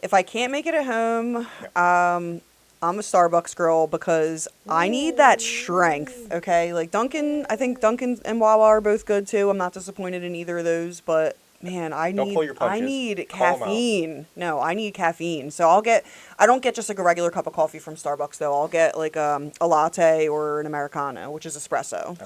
If I can't make it at home, I'm a Starbucks girl because I need that strength, okay? Like I think Dunkin' and Wawa are both good too. I'm not disappointed in either of those, but man, I need caffeine. No, I need caffeine. So I don't get just like a regular cup of coffee from Starbucks though. I'll get like a latte or an Americano, which is espresso.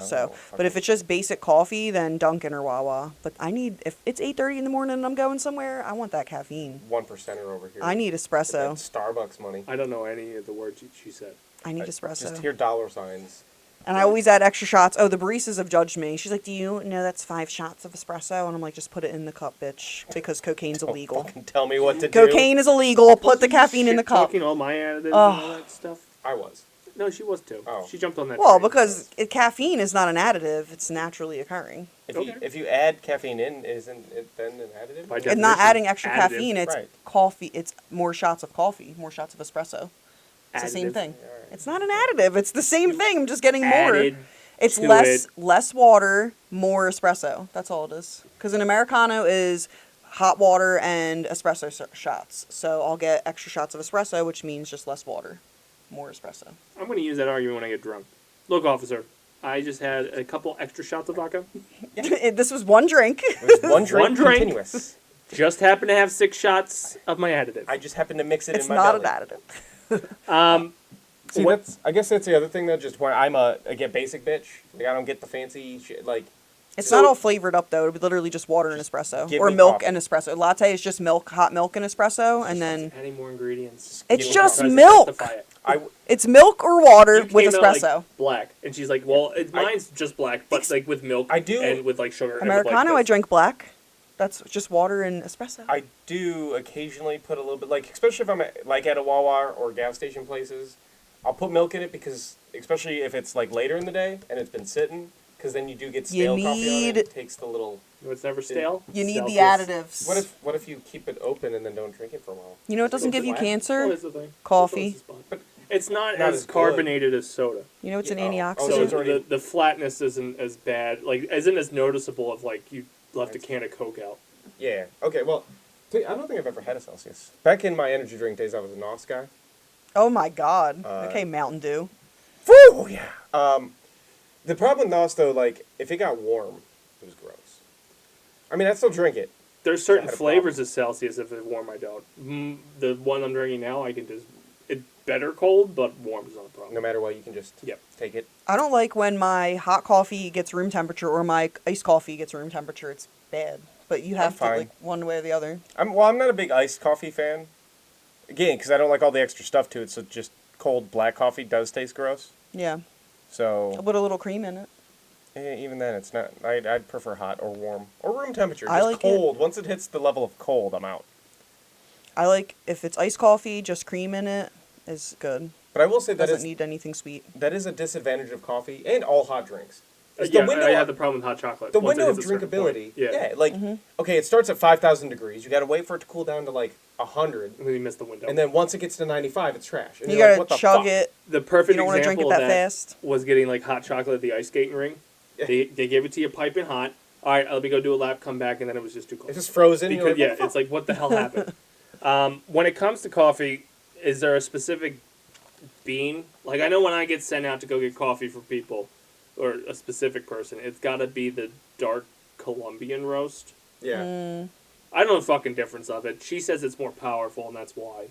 But if it's just basic coffee, then Dunkin' or Wawa. But if it's 8:30 in the morning and I'm going somewhere, I want that caffeine. 1%er over here. I need espresso. Starbucks money. I don't know any of the words she said. I need espresso. Just hear dollar signs. And I always add extra shots. Oh, the baristas have judged me. She's like, do you know that's 5 shots of espresso? And I'm like, just put it in the cup, bitch, because cocaine's illegal. Fucking tell me what to do. Cocaine is illegal. Put the caffeine in the cup. Talking all my additives and all that stuff. I was. No, she was too. Oh. She jumped on that. Well, train. because caffeine is not an additive. It's naturally occurring. If you add caffeine in, isn't it then an additive? It's not adding extra additive. caffeine. It's Right. coffee. It's more shots of coffee, more shots of espresso. It's the same Additive. thing. It's not an additive. It's the same thing. I'm just getting more. Added It's to less water, more espresso. That's all it is. Because an Americano is hot water and espresso shots. So I'll get extra shots of espresso, which means just less water, more espresso. I'm going to use that argument when I get drunk. Look, officer, I just had a couple extra shots of vodka. This was one drink. It was one drink. Continuous. Just happened to have 6 shots of my additive. I just happened to mix it It's in my not belly. an additive. See, I guess that's the other thing though. Just when I'm a basic bitch, like I don't get the fancy shit. Like It's not all flavored up though. It'll be literally just water and espresso, give or me milk coffee. and espresso. Latte is just milk, hot milk and espresso, and then Adding more ingredients. it's Give me just coffee. milk. Justify it. It's milk or water You with came out, like, espresso. black, and she's like, "Well, mine's just black, but like with milk and with like sugar." Americano, I and drink black. That's just water and espresso. I do occasionally put a little bit, like especially if I'm at a Wawa or gas station places, I'll put milk in it because especially if it's like later in the day and it's been sitting, because then you do get stale coffee on it. It takes the little. It's never stale. You need the Celsius. additives. What if you keep it open and then don't drink it for a while? You know what doesn't give you cancer? Well, that's the thing. Coffee. But it's not Not as as good. carbonated as soda. You know it's an Oh, antioxidant. so it's already- The flatness isn't as bad, like isn't as noticeable if like you left a can of Coke out. Yeah. Okay. Well, see, I don't think I've ever had a Celsius. Back in my energy drink days, I was a NOS guy. Oh my God. Okay, Mountain Dew. Woo! Yeah. The problem with NOS though, like if it got warm, it was gross. I mean, I'd still drink it. There's certain I had a flavors of Celsius. If it's warm, I don't. The one I'm drinking now, I can just. It's better cold, but warm is not a problem. No matter what, you can just take it. I don't like when my hot coffee gets room temperature or my iced coffee gets room temperature. It's bad. But you have to fine. like one way or the other. I'm not a big iced coffee fan. Again, because I don't like all the extra stuff to it. So just cold black coffee does taste gross. Yeah. So I'll put a little cream in it. Even then, it's not. I'd prefer hot or warm or room temperature. I Just like cold. Once it hits the level of cold, I'm out. I like if it's iced coffee, just cream in it is good. But I will say that doesn't need anything sweet. That is a disadvantage of coffee and all hot drinks. Is Yeah, the window I had the problem with hot chocolate. The once it window of hits a certain drinkability. point. Yeah. like okay, it starts at 5,000 degrees. You got to wait for it to cool down to like 100. And then you miss the window. And then once it gets to 95, it's trash. And You you're gotta like, what the chug fuck? it. The perfect You don't wanna example drink it of that that fast. was getting like hot chocolate at the ice skating ring. Yeah. They give it to you piping hot. All right, let me go do a lap, come back, and then it was just too cold. It's just frozen. Because, You're like, yeah, what the it's like, what the hell happened? When it comes to coffee, is there a specific bean? Like, I know when I get sent out to go get coffee for people, or a specific person, it's got to be the dark Colombian roast. Yeah. I don't know the fucking difference of it. She says it's more powerful, and that's why.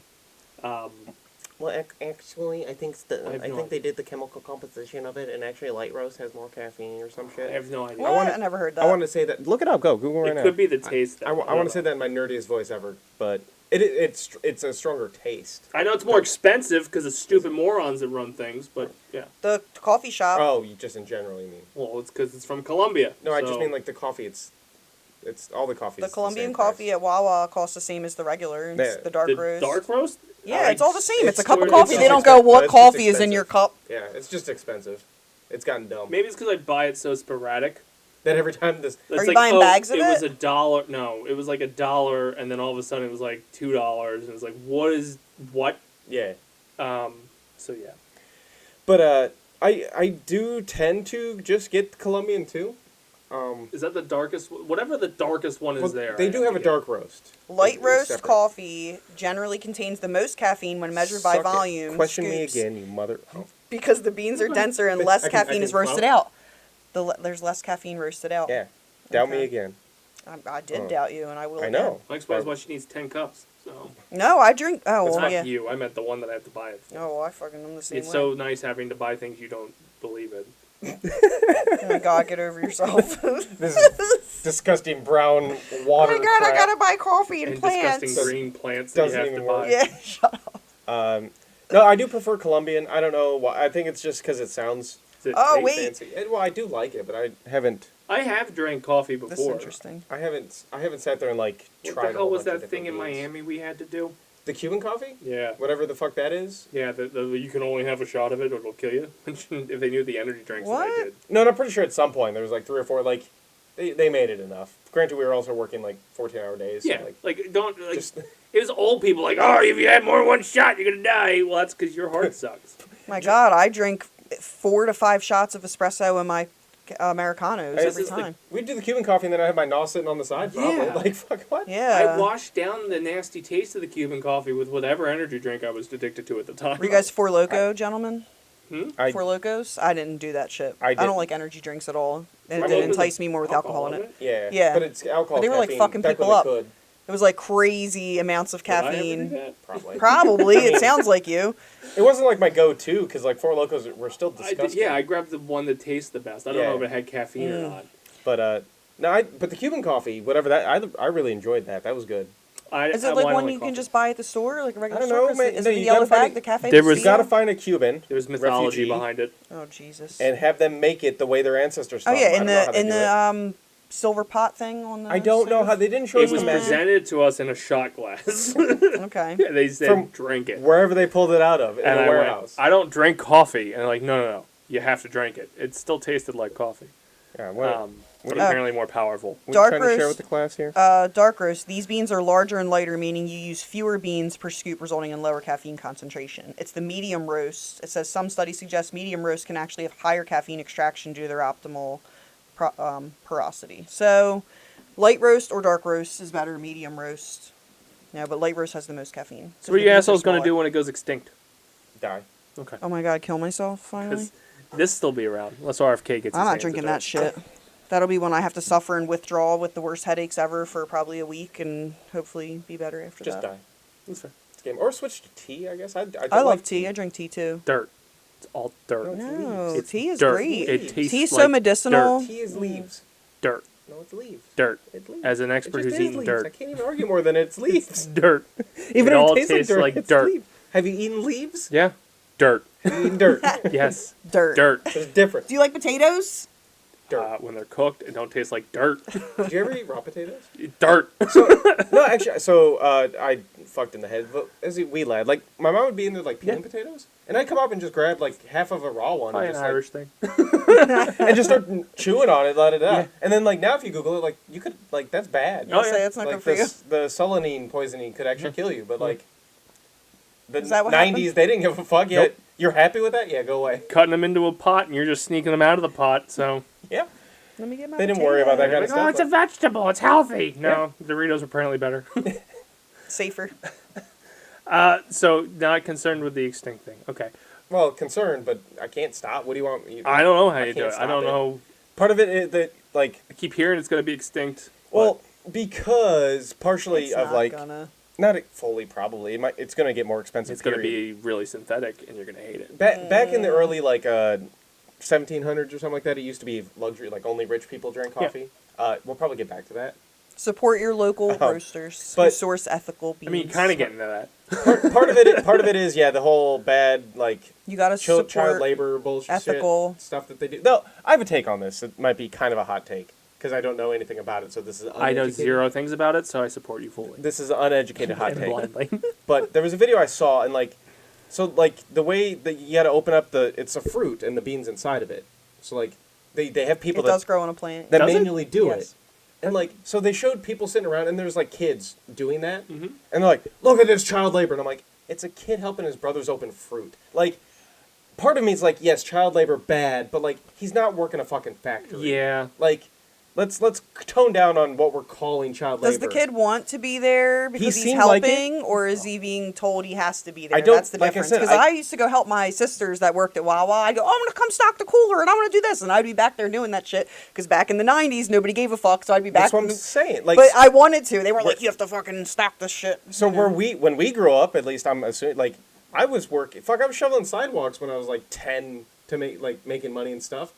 Well, actually, I think I have no they did the chemical composition of it, and actually, light roast has more caffeine or some shit. I have no idea. What? I never heard that. I want to say that. Look it up. Go Google right It now. could be the taste. I want to say that in my nerdiest voice ever, but it's a stronger taste. I know it's more expensive because of stupid morons that run things, but yeah. The coffee shop. Oh, you just in general, you mean? Well, it's because it's from Colombia. No, I just so- mean like the coffee. It's all the coffee. The Colombian coffee at Wawa costs the same as the regular. It's the dark roast. Dark roast? Yeah, it's all the same. It's a cup of it's coffee. just They don't go, expensive. what It's just coffee is in your cup? Yeah, it's just expensive. It's gotten dumb. Maybe it's because I buy it so sporadic. That every time this. It's Are you buying bags of it? was it? $1. No, it was like $1, and then all of a sudden it was like $2, and it's like, what? Yeah. So yeah. But I do tend to just get Colombian too. Is that the darkest? Whatever the darkest one is there. They do have a dark roast. Light It's roast separate. coffee generally contains the most caffeine when measured by Suck it. volume. Question me scoops, again, you mother. Oh. Because the beans are denser and less caffeine is roasted out. There's less caffeine roasted out. Yeah. Doubt me Okay. again. I did doubt you, and I will. I know. That explains why she needs 10 cups. So. No, I drink. Oh, It's well, not yeah. you. I meant the one that I have to buy it for. Oh, I fucking am the same It's way. so nice having to buy things you don't believe in. Oh my god, get over yourself. This is disgusting brown water. Oh my god, I crap. gotta buy coffee and plants. Disgusting green plants that you Doesn't have to even buy. work. Yeah, shut up. No, I do prefer Colombian. I don't know why. I think it's just because it sounds. Oh, pretty wait. Fancy. Well, I do like it, but I haven't. I have drank coffee before. That's interesting. I haven't sat there and like What tried. the hell a was bunch of that thing in different beans. Miami we had to do? The Cuban coffee? Yeah. Whatever the fuck that is. Yeah, you can only have a shot of it or it'll kill you. If they knew the energy drinks that I did. No, I'm pretty sure at some point there was like 3 or 4. Like, they made it enough. Granted, we were also working like 14-hour days. Yeah, So, don't like. It was old people like, oh, if you had more than one shot, you're gonna die. Well, that's because your heart sucks. My god, I drink 4 to 5 shots of espresso in my Americanos Hey, every this is time. we do the Cuban coffee and then I have my NOS sitting on the side. Probably. Yeah. Like, fuck what? Yeah. I washed down the nasty taste of the Cuban coffee with whatever energy drink I was addicted to at the time. Were you guys Four Loko, gentlemen? I- Four Locos? I didn't do that shit. I I don't didn't. like energy drinks at all. And I it mean, didn't entice me more with alcohol in it. Yeah. Yeah. But it's alcohol. But they were like caffeine, fucking back people when up. they could. It was like crazy amounts of Did I ever do caffeine. that? Probably. Probably. It sounds like you. It wasn't like my go-to because like Four Locos were still disgusting. I grabbed the one that tastes the best. I don't Yeah. know if it had caffeine or not. But but the Cuban coffee, whatever that, I really enjoyed that. That was good. Is it like one you can just buy at the store, like a regular I don't store? know, Is man. it No, the you yellow gotta find bag, it- the cafe? There was You got to find a Cuban. There's mythology refugee, behind it. Oh Jesus. and have them make it the way their ancestors. Oh taught yeah, them. I don't know how they in do the it. silver pot thing on the. I don't know stove? how they didn't show It us was the magic. presented to us in a shot glass. Okay. They said, From drink it. Wherever they pulled it out of in And the I went, warehouse. I don't drink coffee. And they're like, no. You have to drink it. It still tasted like coffee. Yeah, what But apparently more powerful. what are Dark you trying to share roast. with the class here? Dark roast. These beans are larger and lighter, meaning you use fewer beans per scoop, resulting in lower caffeine concentration. It's the medium roast. It says some studies suggest medium roast can actually have higher caffeine extraction due to their optimal porosity. So, light roast or dark roast is better. Medium roast. No, but light roast has the most caffeine. So what are you assholes going to do when it goes extinct? Die. Okay. Oh my god, kill myself finally. Because this still be around. Unless RFK gets his I'm not hands drinking into that it. shit. That'll be when I have to suffer and withdraw with the worst headaches ever for probably a week and hopefully be better after Just that. die. That's fair. It's game. Or switch to tea, I guess. I love tea. I drink tea too. Dirt. It's all dirt. No, It's tea is dirt. great. It tastes Tea's like so medicinal. dirt. Tea is leaves. Dirt. No, it's leaves. Dirt. It's leaves. As an expert It just who's is eaten leaves. dirt. I can't even argue more than it's leaves. Dirt. Even It if all it tastes tastes like dirt, like it's dirt. leaves. Have you eaten leaves? Yeah. Dirt. Have you eaten dirt? Yes. Dirt. Dirt. There's a difference. Do you like potatoes? when they're cooked and don't taste like dirt. Did you ever eat raw potatoes? Dirt. No, actually, I fucked in the head. But as a wee lad, like my mom would be in there like peeling potatoes, and I'd come up and just grab like half of a raw one, Probably and an just, Irish thing, and just start chewing on it, let it out. And then like now, if you Google it, like you could like that's bad. I'll say it's not like, good for you. The solanine poisoning could actually kill you, but like the Is that what 90s, happened? they didn't give a fuck. Yeah, Nope. you're happy with that? Yeah, go away. cutting them into a pot, and you're just sneaking them out of the pot. So Yeah. Let me get my They didn't worry about that kind like, of stuff. oh, it's a vegetable. It's healthy. No, Doritos are apparently better. safer. So not concerned with the extinct thing. Okay. Well, concerned, but I can't stop. What do you want? I don't know how you can't do it. I stop don't know. Part of it is that like I keep hearing it's going to be extinct. well, because partially It's of not like gonna. not fully probably it's going to get more expensive. It's going to period. be really synthetic, and you're going to hate it. Back in the early like 1700s or something like that. It used to be luxury, like only rich people drank coffee. We'll probably get back to that. Support your local roasters who but- source ethical beans. I mean, kind of getting to that. Part of it is the whole bad like You gotta child support labor bullshit ethical stuff that they do. No, I have a take on this. It might be kind of a hot take because I don't know anything about it. So this is I know uneducated. zero things about it, so I support you fully. This is an uneducated hot And take. blindly. But there was a video I saw, and like, so like the way that you got to open up it's a fruit and the beans inside of it. So like they have people it does grow on a plant. that Does it? manually do Yes. it. And like, so they showed people sitting around, and there's like kids doing that, and they're like, "Look at this child labor," and I'm like, "It's a kid helping his brothers open fruit." Like, part of me is like, yes, child labor bad, but like, he's not working a fucking factory. Yeah. Like, let's tone down on what we're calling child labor. Does the kid want to be there because he's seemed like helping, it. or is he being told he has to be there? I don't- That's the like I difference. said, Because I- I used to go help my sisters that worked at Wawa. I go, oh, I'm gonna come stock the cooler, and I'm gonna do this, and I'd be back there doing that shit. Because back in the '90s, nobody gave a fuck, so I'd be back. That's what I'm saying. Like, but I wanted to. They were like, you have to fucking stock this shit. so when we grew up, at least I'm assuming, like, I was working. Fuck, I was shoveling sidewalks when I was like 10 to making money and stuff.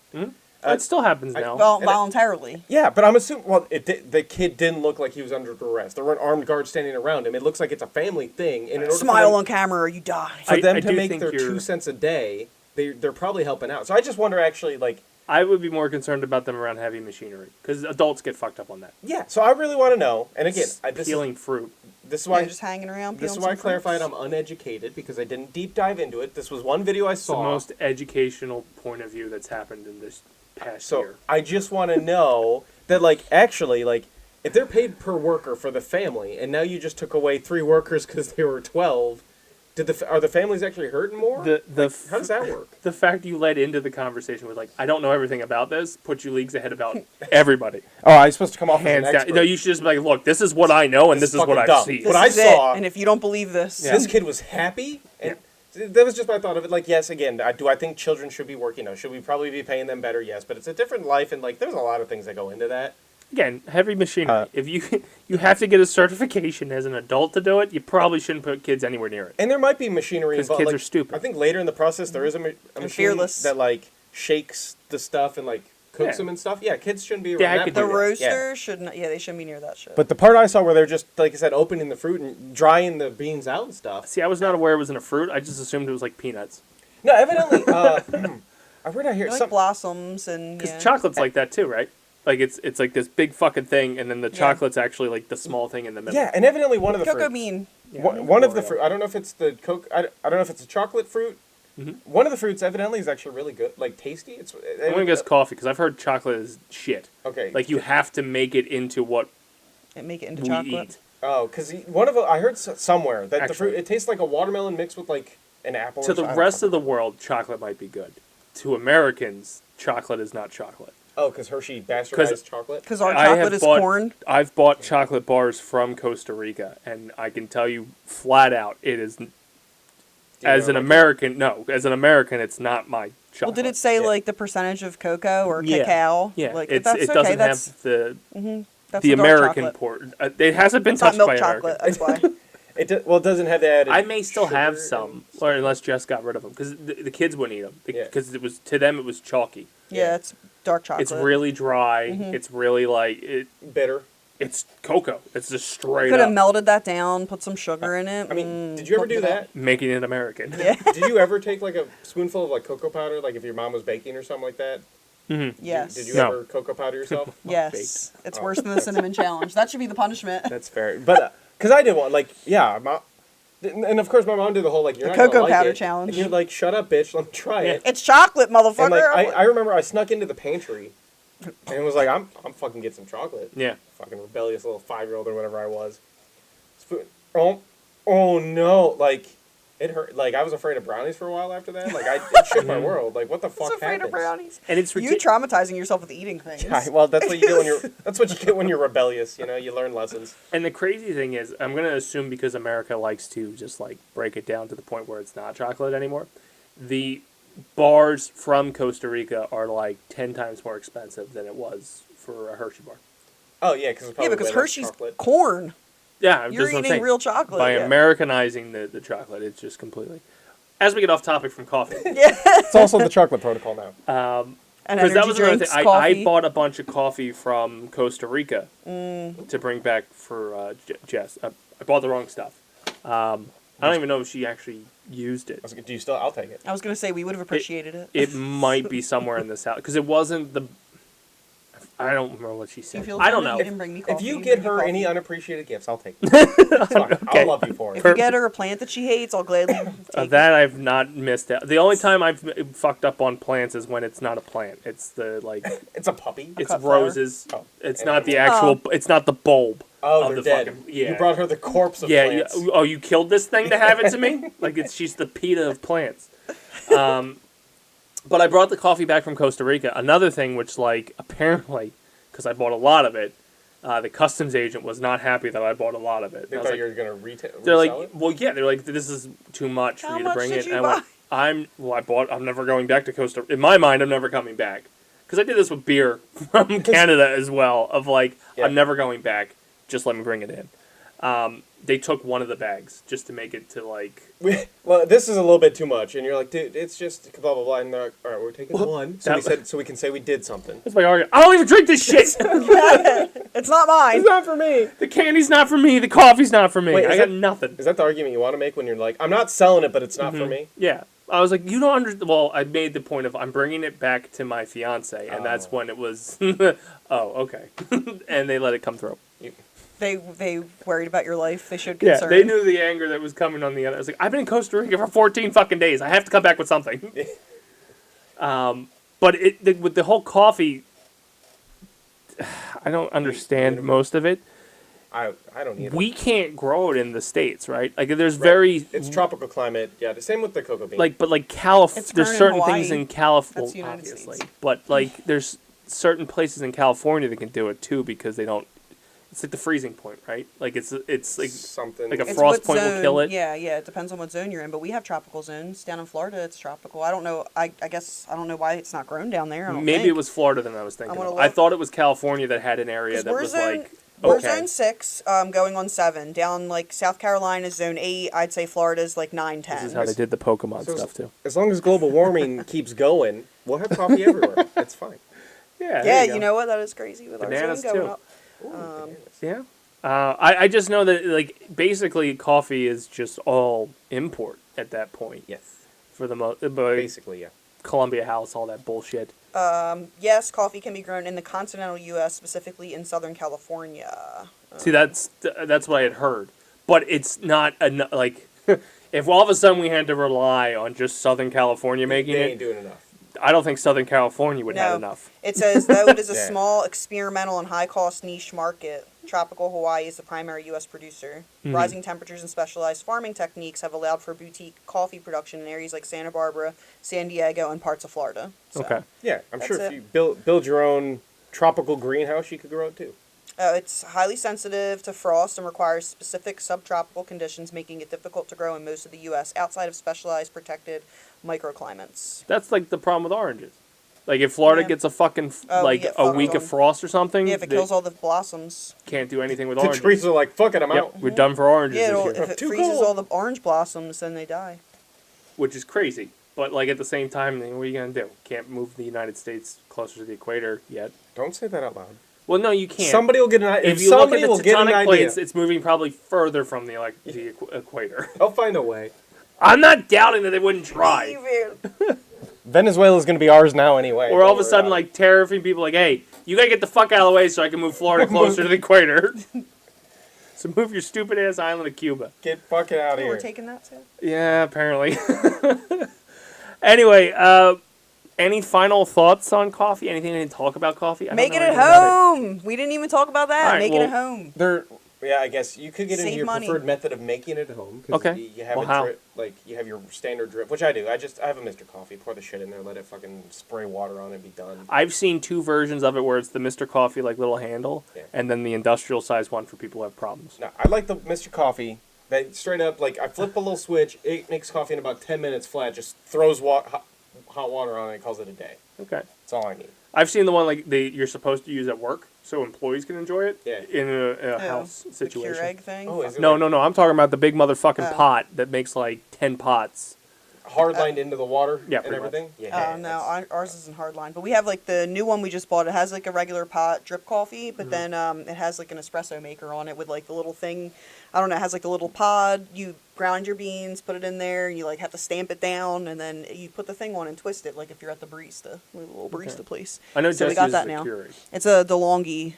It still happens now. Well, voluntarily. Yeah, but I'm assuming. Well, the kid didn't look like he was under duress. There weren't armed guards standing around him. It looks like it's a family thing. And in order Smile for on camera or you die. them I to do make think their you're- 2 cents a day, they're probably helping out. So I just wonder, actually, like, I would be more concerned about them around heavy machinery because adults get fucked up on that. yeah. So I really want to know. And again, Peeling fruit. This is why Just hanging around. this is peeling why I some clarified fruits. I'm uneducated because I didn't deep dive into it. This was one video I It's the saw. most educational point of view that's happened in this past So year. I just want to know that, like, actually, like, if they're paid per worker for the family, and now you just took away 3 workers because they were 12, are the families actually hurting more? How does that work? The fact you led into the conversation with like, I don't know everything about this, puts you leagues ahead about everybody. Oh, I'm supposed to come off as Hands an down. expert. No, you should just be like, look, this is what I know, and this is what fucking I've dumb. seen. This What I is it, saw- and if you don't believe this, This kid was happy, and that was just my thought of it. Like, yes, again, do I think children should be working? No. Should we probably be paying them better? Yes, but it's a different life, and like, there's a lot of things that go into that. Again, heavy machinery. If you have to get a certification as an adult to do it, you probably shouldn't put kids anywhere near it. And there might be machinery 'Cause involved. kids like, are stupid. I think later in the process there is a machine fearless. that like shakes the stuff and like cooks Yeah. them and stuff. Yeah, kids shouldn't be Yeah, I around could that do the part. roaster Yeah. shouldn't. Yeah, they shouldn't be near that shit. But the part I saw where they're just, like I said, opening the fruit and drying the beans out and stuff. See, I was not aware it was in a fruit. I just assumed it was like peanuts. No, evidently, where did I hear like some blossoms and Because yeah. chocolate's like that too, right? Like it's like this big fucking thing, and then the chocolate's actually like the small thing in the middle. Yeah, and evidently one of the cocoa fruit. bean. One of the fruit. I don't know if it's the coke. I don't know if it's a chocolate fruit. Mm-hmm. One of the fruits evidently is actually really good, like tasty. It's. I'm gonna guess coffee because I've heard chocolate is shit. Okay. Like you have to make it into what And make it into we chocolate. eat. Oh, because one of I heard somewhere that the Actually. fruit it tastes like a watermelon mixed with like an apple. To the rest of the world, chocolate might be good. To Americans, chocolate is not chocolate. Oh, because Hershey bastardized chocolate. Because our I chocolate have is bought- corn. I've bought chocolate bars from Costa Rica, and I can tell you flat out, it is. As an American, it's not my chocolate. Well, did it say like the percentage of cocoa or Yeah. cacao? Yeah, like it that's okay. doesn't That's have the that's the a dark American chocolate. port. It hasn't been It's not touched milk by chocolate. Americans. That's why. It doesn't have the added. I may still have sugar some, or unless Jess got rid of them, because the kids wouldn't eat them, because it was to them it was chalky. Yeah, it's dark chocolate. It's really dry. Mhm. It's really like bitter. It's cocoa. It's just straight Could have up melted that down, put some sugar in it. I mean, did you ever do that? making it American. Yeah. Did you ever take like a spoonful of like cocoa powder, like if your mom was baking or something like that? Mm-hmm. Yes. Did you ever cocoa powder yourself? Yes. It's worse than the cinnamon challenge. That should be the punishment. That's fair. But, because I did one, like, yeah, and of course my mom did the whole, like, you're The not gonna cocoa like powder it. challenge. And you're like, shut up, bitch, let me try it. It's chocolate, motherfucker. And, like, I remember I snuck into the pantry and was like, I'm fucking get some chocolate. Yeah. Fucking rebellious little 5-year-old or whatever I was. Oh no, like, it hurt. Like, I was afraid of brownies for a while after that. Like, it shook my world. Like, what the fuck afraid happens? of brownies. And it's you traumatizing yourself with eating things. Yeah, well, that's what you get when you're rebellious. You know, you learn lessons. And the crazy thing is, I'm gonna assume because America likes to just like break it down to the point where it's not chocolate anymore. The bars from Costa Rica are like 10 times more expensive than it was for a Hershey bar. Oh yeah, because Hershey's corn. Yeah, You're that's what I'm eating saying. real chocolate. By yeah. Americanizing the chocolate, it's just completely. As we get off topic from coffee, It's also the chocolate protocol now. And because that energy was another thing. drinks, I coffee. bought a bunch of coffee from Costa Rica to bring back for Jess. I bought the wrong stuff. I don't even know if she actually used it. Do you still? I'll take it. I was gonna say we would have appreciated it. It might be somewhere in the south because it wasn't the. I don't remember what she said. feel I don't bad know. you didn't bring me If coffee, you bring get me her coffee. any unappreciated gifts, I'll take them. It's fine. Okay. I'll love you for it. If you get her a plant that she hates, I'll gladly take That I've not missed out. The only time I've fucked up on plants is when it's not a plant. It's the like. It's a puppy. It's cut flower? roses. Oh, It's and not the animals. actual. It's not the bulb. Oh, of they're the dead. fucking- yeah. You brought her the corpse of Yeah. plants. Oh, you killed this thing to have it to me? Like she's the PETA of plants. But I brought the coffee back from Costa Rica. Another thing, which like apparently, because I bought a lot of it, the customs agent was not happy that I bought a lot of it. They I was thought like, you were gonna resell they're like, it. well, yeah, they're like, this is too much for How you to much bring did in. you And I went, I'm never going back to Costa. In my mind, I'm never coming back because I did this with beer from Canada as well. Of like, Yeah. I'm never going back. Just let me bring it in. They took one of the bags just to make it to like. Well, this is a little bit too much, and you're like, dude, it's just blah blah blah. And they're like, all right, we're taking one. So we can say we did something. That's my argument. I don't even drink this shit. It's not mine. It's not for me. The candy's not for me. The coffee's not for me. Wait, I got nothing. Is that the argument you want to make when you're like, I'm not selling it, but it's not for me? Yeah. I was like, you don't understand. Well, I made the point of I'm bringing it back to my fiance, and that's when it was. Oh, okay. And they let it come through. They worried about your life. They showed Yeah, concern. they knew the anger that was coming on the other. I was like, I've been in Costa Rica for 14 fucking days. I have to come back with something. But with the whole coffee, I don't understand most of it. I don't either. We can't grow it in the States, right? Like, there's It's tropical climate. Yeah, the same with the cocoa bean. but like It's there's grown in certain Hawaii. things in California, That's the United obviously, States. but like there's certain places in California that can do it too because they don't. It's like the freezing point, right? Like it's like something like a It's frost what point will zone- kill it. Yeah, it depends on what zone you're in. But we have tropical zones down in Florida. It's tropical. I don't know. I guess I don't know why it's not grown down there. I don't Maybe think. it was Florida than I was thinking. wanna Of. I look. thought it was California that had an area that we're was zone, like we're okay. zone 6, going on 7. Down like South Carolina's zone 8. I'd say Florida's like 9, 10. This is how they did the Pokemon stuff too. As long as global warming keeps going, we'll have coffee everywhere. That's fine. Yeah. Yeah, there you know what? That is crazy with Bananas, our zone going too. up. Yeah. I just know that like basically coffee is just all import at that point. Yes. For the most, Basically, yeah. Columbia House, all that bullshit. Yes, coffee can be grown in the continental U.S., specifically in Southern California. See, that's what I had heard, but it's not like if all of a sudden we had to rely on just Southern California making They it. ain't doing enough. I don't think Southern California would have No. enough. It says, though it is a Yeah. small, experimental, and high-cost niche market, tropical Hawaii is the primary U.S. producer. Rising temperatures and specialized farming techniques have allowed for boutique coffee production in areas like Santa Barbara, San Diego, and parts of Florida. So, Okay. Yeah, I'm sure That's if it. you build your own tropical greenhouse, you could grow it too. It's highly sensitive to frost and requires specific subtropical conditions, making it difficult to grow in most of the U.S. outside of specialized protected microclimates. That's like the problem with oranges. Like if Florida Yeah. gets a fucking Oh, like yeah, a fuck week them. of frost or something, Yeah, if it they kills all the blossoms. can't do anything with The oranges. trees are like, fuck it, I'm Yep, out. we're done for oranges Yeah, this year, if it Too freezes cold. all the orange blossoms, then they die. which is crazy. But like at the same time, what are you gonna do? Can't move the United States closer to the equator yet. Don't say that out loud. Well, no, you can't. Somebody will get an idea. If you look at Somebody the will get an tectonic idea. plates, it's moving probably further from the equator. They'll find a way. I'm not doubting that they wouldn't try. Venezuela's going to be ours now anyway. Or all of a sudden, like, tariffing people like, hey, you got to get the fuck out of the way so I can move Florida closer to the equator. So move your stupid ass island of Cuba. Get fucking out of here. We're taking that too? Yeah, apparently. Anyway, any final thoughts on coffee? Anything to talk about coffee? Make it at home. We didn't even talk about that. Right, Make it at home. Yeah, I guess you could get into Save your money. preferred method of making it at home. 'Cause Okay. You have Well, a how? drip, like you have your standard drip, which I do. I have a Mr. Coffee. Pour the shit in there, let it fucking spray water on it, and be done. I've seen two versions of it where it's the Mr. Coffee like little handle, and then the industrial size one for people who have problems. No, I like the Mr. Coffee. That straight up, like I flip a little switch, it makes coffee in about 10 minutes flat. Just throws hot water on it and calls it a day. Okay. That's all I need. I've seen the one like you're supposed to use at work, so employees can enjoy it. Yeah. In a house situation. The Keurig thing? Oh, is it No, like no. I'm talking about the big motherfucking Oh. pot that makes like 10 pots. hard-lined into the water Yeah, and pretty much. everything? Oh, no, ours isn't hardline. But we have, like, the new one we just bought. It has, like, a regular pot drip coffee, but then it has, like, an espresso maker on it with, like, the little thing. I don't know, it has, like, the little pod. You ground your beans, put it in there, and you, like, have to stamp it down, and then you put the thing on and twist it, like if you're at the barista, the little barista place. I know so we Jess got uses that a now. Keurig. It's a DeLonghi.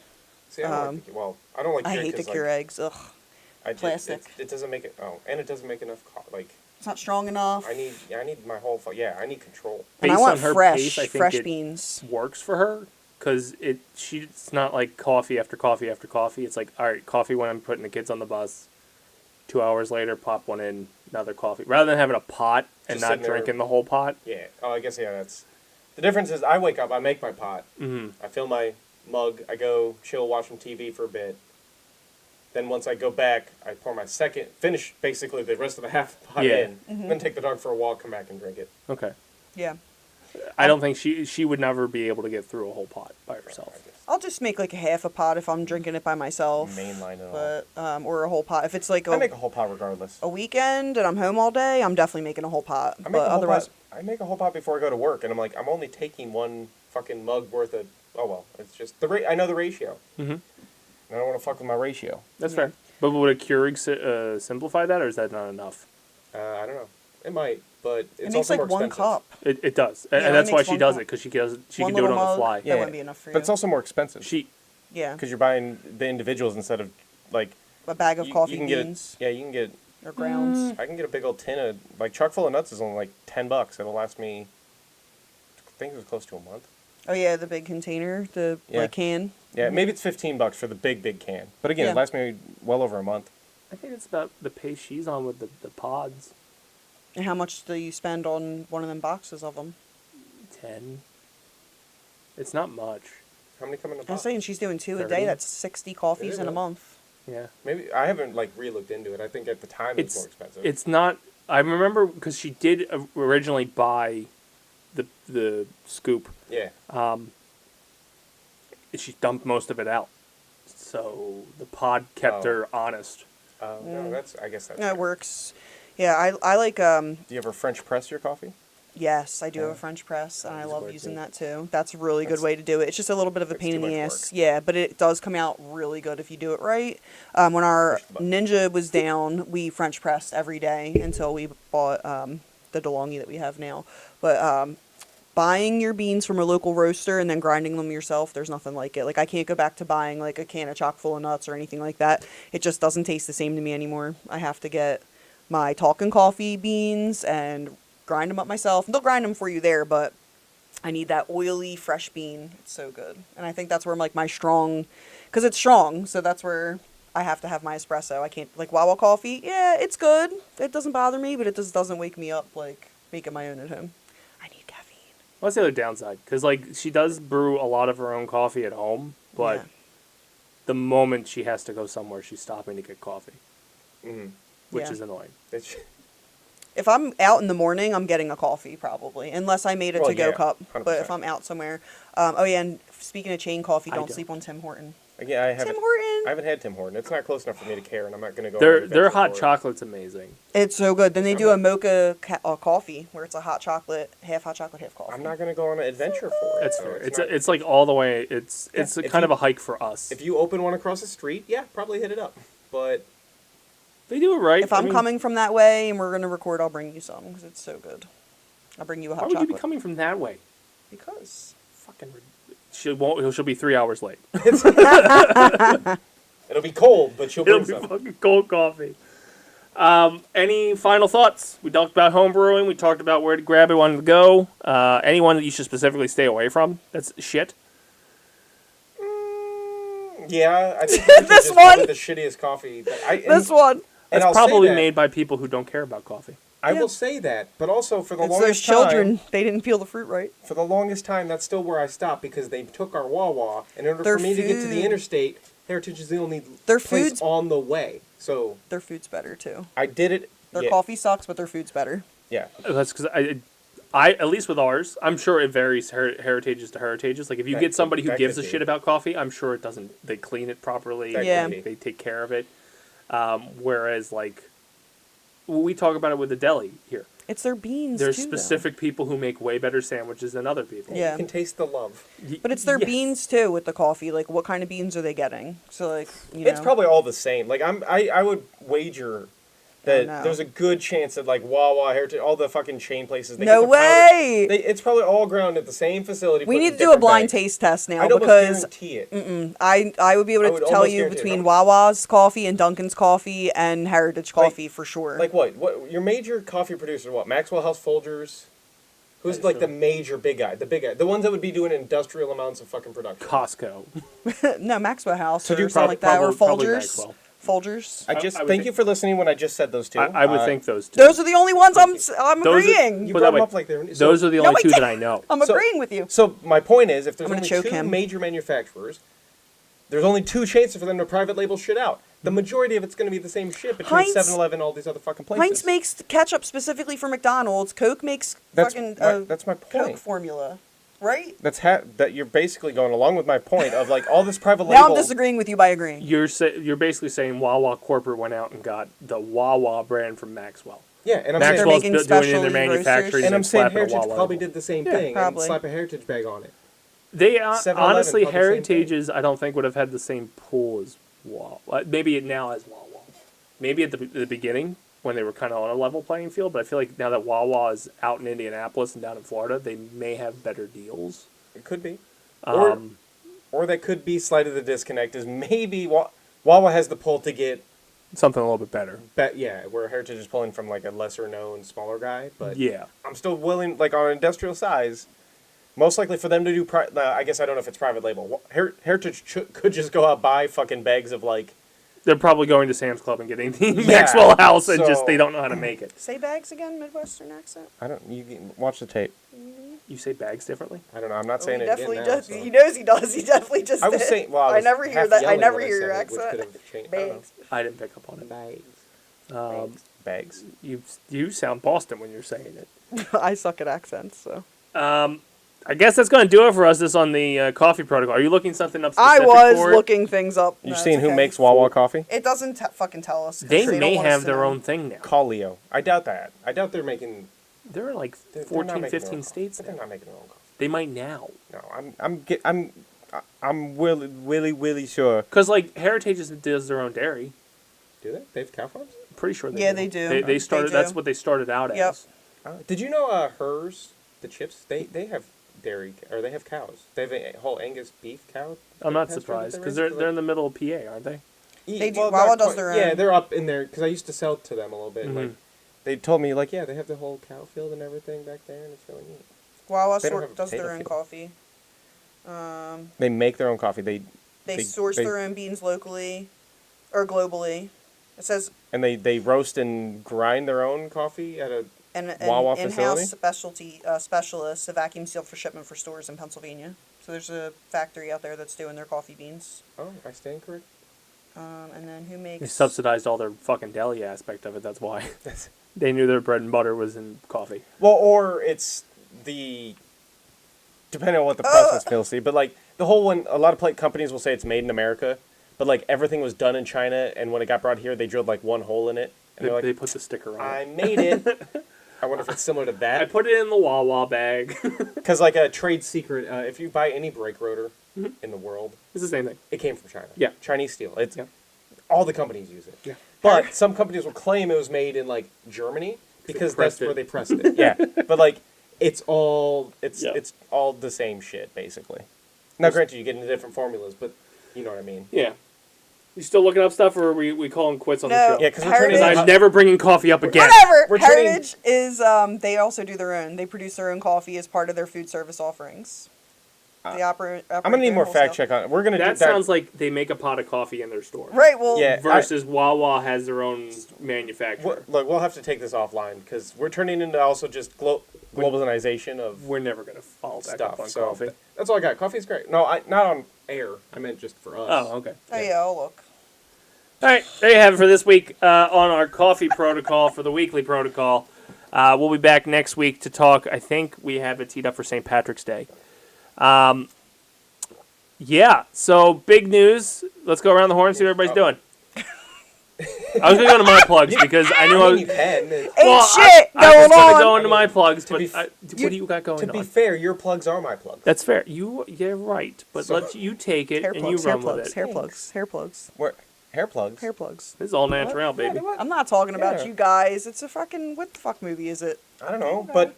See, I don't I don't like I Keurig hate the 'cause, like, Keurigs. Ugh. Plastic. It doesn't make it. Oh, and it doesn't make enough. It's not strong enough. I need my whole. I need control. And I Based want on her fresh, pace, I think fresh it beans. works for her because it's not like coffee after coffee after coffee. It's like, all right, coffee when I'm putting the kids on the bus. 2 hours later, pop one in, another coffee. Rather than having a pot and Just not sitting there. drinking the whole pot. Yeah. Oh, I guess that's. The difference is I wake up, I make my pot, Mm-hmm. I fill my mug, I go chill, watch some TV for a bit. Then once I go back, I pour my finish basically the rest of the half pot Yeah. in, then take the dog for a walk, come back and drink it. Okay. Yeah. I don't think she would never be able to get through a whole pot by herself. I'll just make like a half a pot if I'm drinking it by myself. Mainline it But or a whole pot. If it's like I make a whole pot regardless. a weekend and I'm home all day, I'm definitely making a whole pot. I make But a whole otherwise, pot. I make a whole pot before I go to work, and I'm like, I'm only taking one fucking mug worth of. Oh well, it's just I know the ratio. Mm-hmm. And I don't want to fuck with my ratio. That's fair. But would a Keurig simplify that, or is that not enough? I don't know. It might, but it's it makes also like more one expensive. cup. It does, Yeah, and it that's why makes she one does cup. it because she One can do it little on the mug, fly. That wouldn't be enough for you. But it's also more expensive. Yeah. Because you're buying the individuals instead of like A bag of coffee you can get beans. you can get Or grounds. I can get a big old tin of like chock full of nuts is only like $10. It'll last me. I think it was close to a month. Oh yeah, the big container, the like can. Yeah, maybe it's $15 for the big can. But again, Yeah. it lasts me well over a month. I think it's about the pace she's on with the pods. And how much do you spend on one of them boxes of them? 10. It's not much. How many come in a I was box? saying she's doing 2 a 30. day. That's 60 coffees Is in a it? month. Yeah. Maybe I haven't like re-looked into it. I think at the time it was more expensive. It's not. I remember because she did originally buy the scoop. Yeah. She dumped most of it out, so the pod kept her honest. No, I guess that's. Yeah, it works. Yeah, I like. Do you ever French press your coffee? Yes, I do have a French press, and I love using that too. That's a really good way to do it. It's just a little bit of a pain in the ass. Yeah, but it does come out really good if you do it right. When our Ninja was down, we French pressed every day until we bought the DeLonghi that we have now. But buying your beans from a local roaster and then grinding them yourself, there's nothing like it. Like I can't go back to buying like a can of chock full of nuts or anything like that. It just doesn't taste the same to me anymore. I have to get my Talkin' Coffee beans and grind them up myself. They'll grind them for you there, but I need that oily, fresh bean. It's so good. And I think that's where like my strong, because it's strong, so that's where I have to have my espresso. I can't, like Wawa coffee, yeah, it's good. It doesn't bother me, but it just doesn't wake me up like making my own at home. Well, that's the other downside because like she does brew a lot of her own coffee at home, but the moment she has to go somewhere, she's stopping to get coffee, which is annoying. If I'm out in the morning, I'm getting a coffee probably, unless I made a to-go cup. 100%. But if I'm out somewhere, oh yeah, and speaking of chain coffee, don't don't. sleep on Tim Horton. Again, I haven't. Tim Horton. I haven't had Tim Horton. It's not close enough for me to care, and I'm not going to go. Their hot chocolate's amazing. It's so good. Then they do a mocha coffee where it's a hot chocolate, half coffee. I'm not going to go on an adventure for it. That's so fair. It's It's like all the way. It's If kind of you- a hike for us. If you open one across the street, yeah, probably hit it up. But they do it right. If I'm coming from that way and we're gonna record, I'll bring you some because it's so good. I'll bring you a Why hot would you chocolate. be coming from that way? Because. Fucking. She'll be 3 hours late. It'll be cold, but she'll bring It'll be some. fucking cold coffee. Any final thoughts? We talked about home brewing. We talked about where to grab it, when to go. Anyone that you should specifically stay away from? That's shit. Yeah, I think This is one? probably the shittiest coffee. This one. It's I'll say probably that. made by people who don't care about coffee. I will say that, but also for the It's those longest children. time, They didn't peel the fruit right. for the longest time, that's still where I stopped because they took our Wawa, and in order Their for me to get to the food- interstate, Heritage is the only Their place food's- on the way. So Their food's better too. I did it. Their yeah, coffee sucks, but their food's better. Yeah. That's because I at least with ours, I'm sure it varies heritages to heritages. Like if you That get could- somebody who that gives could a be. shit about coffee, I'm sure it doesn't. They clean it properly. That Yeah. could be. They take care of it. Whereas like we talk about it with the deli here. It's their beans There's too, though. specific people who make way better sandwiches than other people. Yeah. You can taste the love. But it's their Yes. beans too with the coffee. Like, what kind of beans are they getting? So, like, you know. It's probably all the same. Like I would wager that no. there's a good chance that like Wawa, Heritage, all the fucking chain places. They No get the powder- way! it's probably all ground at the same facility. We put in need to do a different blind bags. taste test now I'd almost because guarantee it. I would be able I to would tell almost you guarantee it. between Wawa's coffee and Dunkin's coffee and Heritage coffee for sure. Like what? What your major coffee producer? What? Maxwell House Folgers. Who's like the major big guy? The big guy. The ones that would be doing industrial amounts of fucking production. Costco. No, Maxwell House So or do you something like that, or probably Folgers. Maxwell. Folgers. I just I would thank think- you for listening when I just said those two. I would think those two. Those are the only ones I'm Those agreeing. You Put brought that way, them up like they're those are the No, only I two that didn't. I know. I'm agreeing with you. So my point is, if there's I'm gonna only choke two him. major manufacturers, there's only two chances for them to private label shit out. The majority of it's going to be the same shit between Heinz- 7-Eleven and all these other fucking places. Heinz makes ketchup specifically for McDonald's. Coke makes That's fucking that's my Coke point. formula, right? That you're basically going along with my point of like all this private label. Now I'm disagreeing with you by agreeing. You're basically saying Wawa corporate went out and got the Wawa brand from Maxwell. Yeah, and I'm They're Maxwell's making doing it in their specialty manufacturing roasters. and I'm saying slapping a Heritage Wawa probably label. did the same Yeah, thing probably. and slap a Heritage bag on it. They 7-Eleven honestly, probably the same thing. Heritages I don't think would have had the same pull as Wawa. Maybe it now has Wawa. Maybe at the beginning when they were kind of on a level playing field, but I feel like now that Wawa is out in Indianapolis and down in Florida, they may have better deals. It could be. Um, Or that could be slight of the disconnect is maybe Wawa has the pull to get something a little bit better. where Heritage is pulling from like a lesser known, smaller guy. But Yeah. I'm still willing, like on industrial size, most likely for them to do. I guess I don't know if it's private label. Heritage could just go out buy fucking bags of like. They're probably going to Sam's Club and getting the Yeah, Maxwell House and just so- they don't know how to make it. Say bags again, Midwestern accent. I don't. Watch the tape. You say bags differently? I don't know. I'm not saying he it definitely again now. does. He knows he does. He definitely just. I was did. saying. Well, I never hear half that. I yelling never when hear your said it, which accent. could have changed. I don't know. Bags. I didn't pick up on it. Bags. Bags. You sound Boston when you're saying it. I suck at accents, so. I guess that's going to do it for us. This on the coffee protocol. Are you looking something up I specific was for it? looking things up. You've No, seen it's who okay. makes Wawa coffee? It doesn't fucking tell us. 'cause They don't may want us have to their know. own thing now. Call Leo. I doubt that. I doubt they're making. They're in like They're not 14, making their 15 own states coffee. But now. they're not making their own coffee. They might now. No, I'm really sure. Because like Heritage does their own dairy. Do they? They have cow farms? Pretty sure they Yeah, do. they do. They started. They That's do. what they started out Yep. as. Did you know hers, the chips? They have dairy or they have cows. They have a whole Angus beef cow. I'm not pasture that surprised they because raise? they're in the middle of PA, aren't they? They do- Well, Wawa not does quite- their Yeah, own. they're up in there because I used to sell to them a little bit. Like Mhm. they told me, like, yeah, they have the whole cow field and everything back there, and it's really neat. Wawa They don't have a does their potato own field. coffee. They make their own coffee. They source their own beans locally or globally. It says and they roast and grind their own coffee at a an Wawa in-house facility? specialist, a vacuum sealed for shipment for stores in Pennsylvania. So there's a factory out there that's doing their coffee beans. Oh, I stand correct. And then who makes? They subsidized all their fucking deli aspect of it. That's why. They knew their bread and butter was in coffee. Well, or it's the depending on what the process feels see, but like the whole one, a lot of companies will say it's made in America, but like everything was done in China, and when it got brought here, they drilled like one hole in it, and They, they're they like, put the sticker on "I it. made it." I wonder if it's similar to I that, put it in the Wawa bag. because like a trade secret, if you buy any brake rotor in the world, It's the same thing. it came from China. Yeah. Chinese steel. It's Yeah. all the companies use it. Yeah. But some companies will claim it was made in like Germany because that's pressed it. where they pressed it. Yeah, but like it's all the same shit basically. Now, granted, you get into different formulas, but you know what I mean. Yeah. You still looking up stuff, or we calling quits on the show? Yeah, because I'm never bringing coffee up again. Whatever. Heritage is they also do their own. They produce their own coffee as part of their food service offerings. They operate I'm gonna need more fact check on it. We're gonna that do that. sounds like they make a pot of coffee in their store. Right. Well, versus Wawa has their own manufacturer. Look, we'll have to take this offline because we're turning into also just globalization of. We're never gonna follow back stuff, up on so coffee. That's all I got. Coffee's great. No, not on air. I meant just for us. Oh, okay. Oh yeah, I'll look. All right, there you have it for this week on our coffee protocol for the weekly protocol. We'll be back next week to talk. I think we have it teed up for St. Patrick's Day. Yeah, so big news. Let's go around the horn and see what everybody's doing. I was going to go into my plugs because I knew I was... You can. Shit I was going to go into my plugs, but what do you got going on? To be fair, your plugs are my plugs. That's fair. You're right, but let you take it and you run with it. Hair plugs. Hair plugs. Where? Hair plugs? Hair plugs. This is all natural, baby. I'm not talking about you guys. It's a fucking... What the fuck movie is it? I don't know, but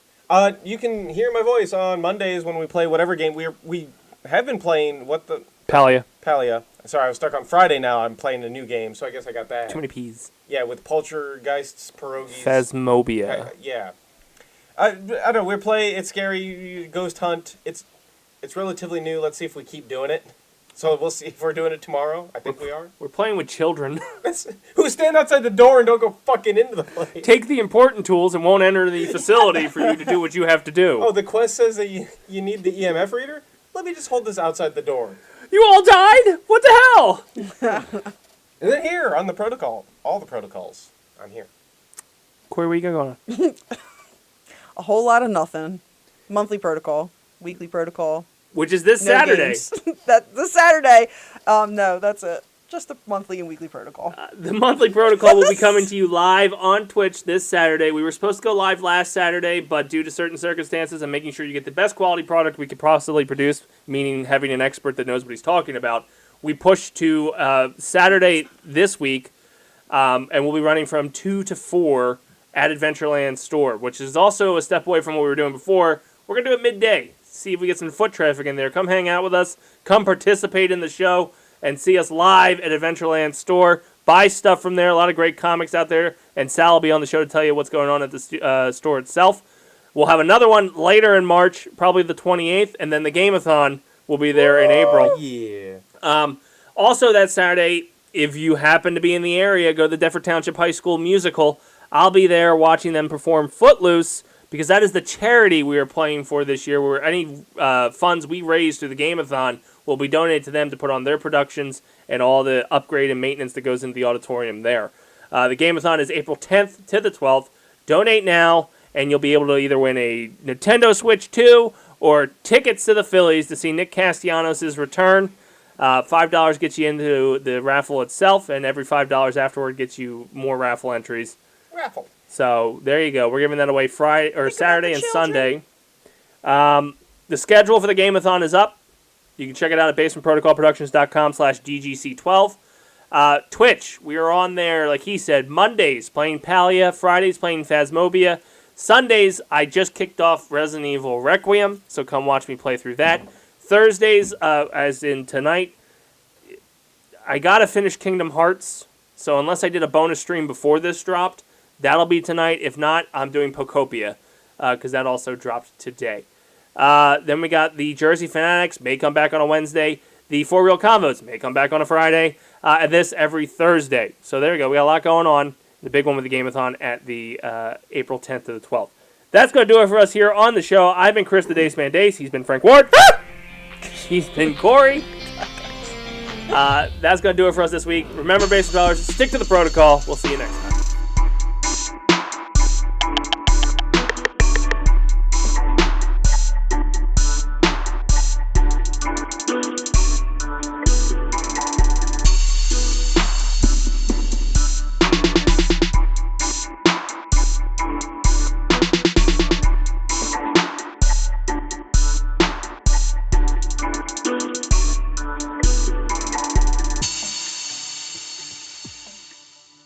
you can hear my voice on Mondays when we play whatever game. We have been playing... Palia. Sorry, I was stuck on Friday now. I'm playing a new game, so I guess I got that. Too many P's. Yeah, with Poltergeists, Pierogies. Phasmophobia. Yeah. I don't know. We're playing... It's scary. Ghost Hunt. It's relatively new. Let's see if we keep doing it. So we'll see if we're doing it tomorrow. I think we are. We're playing with children. Who stand outside the door and don't go fucking into the place. Take the important tools and won't enter the facility for you to do what you have to do. Oh, the quest says that you need the EMF reader? Let me just hold this outside the door. You all died? What the hell? And then here, on the protocol. All the protocols. I'm here. Corey, what you got going on? A whole lot of nothing. Monthly protocol. Weekly protocol. Which is this Saturday. This Saturday. No, that's it. Just the monthly and weekly protocol. The monthly protocol will be coming to you live on Twitch this Saturday. We were supposed to go live last Saturday, but due to certain circumstances and making sure you get the best quality product we could possibly produce, meaning having an expert that knows what he's talking about, we pushed to Saturday this week, and we'll be running from 2 to 4 at Adventureland Store, which is also a step away from what we were doing before. We're going to do it midday. See if we get some foot traffic in there. Come hang out with us. Come participate in the show and see us live at Adventureland Store. Buy stuff from there. A lot of great comics out there. And Sal will be on the show to tell you what's going on at the store itself. We'll have another one later in March, probably the 28th. And then the Game-a-thon will be there in April. Yeah. Also that Saturday, if you happen to be in the area, go to the Deptford Township High School musical. I'll be there watching them perform Footloose, because that is the charity we are playing for this year, where any funds we raise through the Game-a-thon will be donated to them to put on their productions and all the upgrade and maintenance that goes into the auditorium there. The Game-a-thon is April 10th to the 12th. Donate now, and you'll be able to either win a Nintendo Switch 2 or tickets to the Phillies to see Nick Castellanos' return. $5 gets you into the raffle itself, and every $5 afterward gets you more raffle entries. Raffle. So there you go. We're giving that away Friday or Saturday and Sunday. The schedule for the Game-a-thon is up. You can check it out at basementprotocolproductions.com/DGC12. Twitch, we are on there, like he said, Mondays playing Palia, Fridays playing Phasmophobia. Sundays, I just kicked off Resident Evil Requiem, so come watch me play through that. Thursdays, as in tonight, I gotta finish Kingdom Hearts, so unless I did a bonus stream before this dropped, that'll be tonight. If not, I'm doing Pokopia, because that also dropped today. Then we got the Jersey Fanatics, may come back on a Wednesday. The Four Real Convos may come back on a Friday. And this every Thursday. So there we go. We got a lot going on. The big one with the Game-a-thon at the April 10th to the 12th. That's going to do it for us here on the show. I've been Chris the Dace Man Dace. He's been Frank Ward. He's been Corey. That's going to do it for us this week. Remember, Basic Dollars, stick to the protocol. We'll see you next time.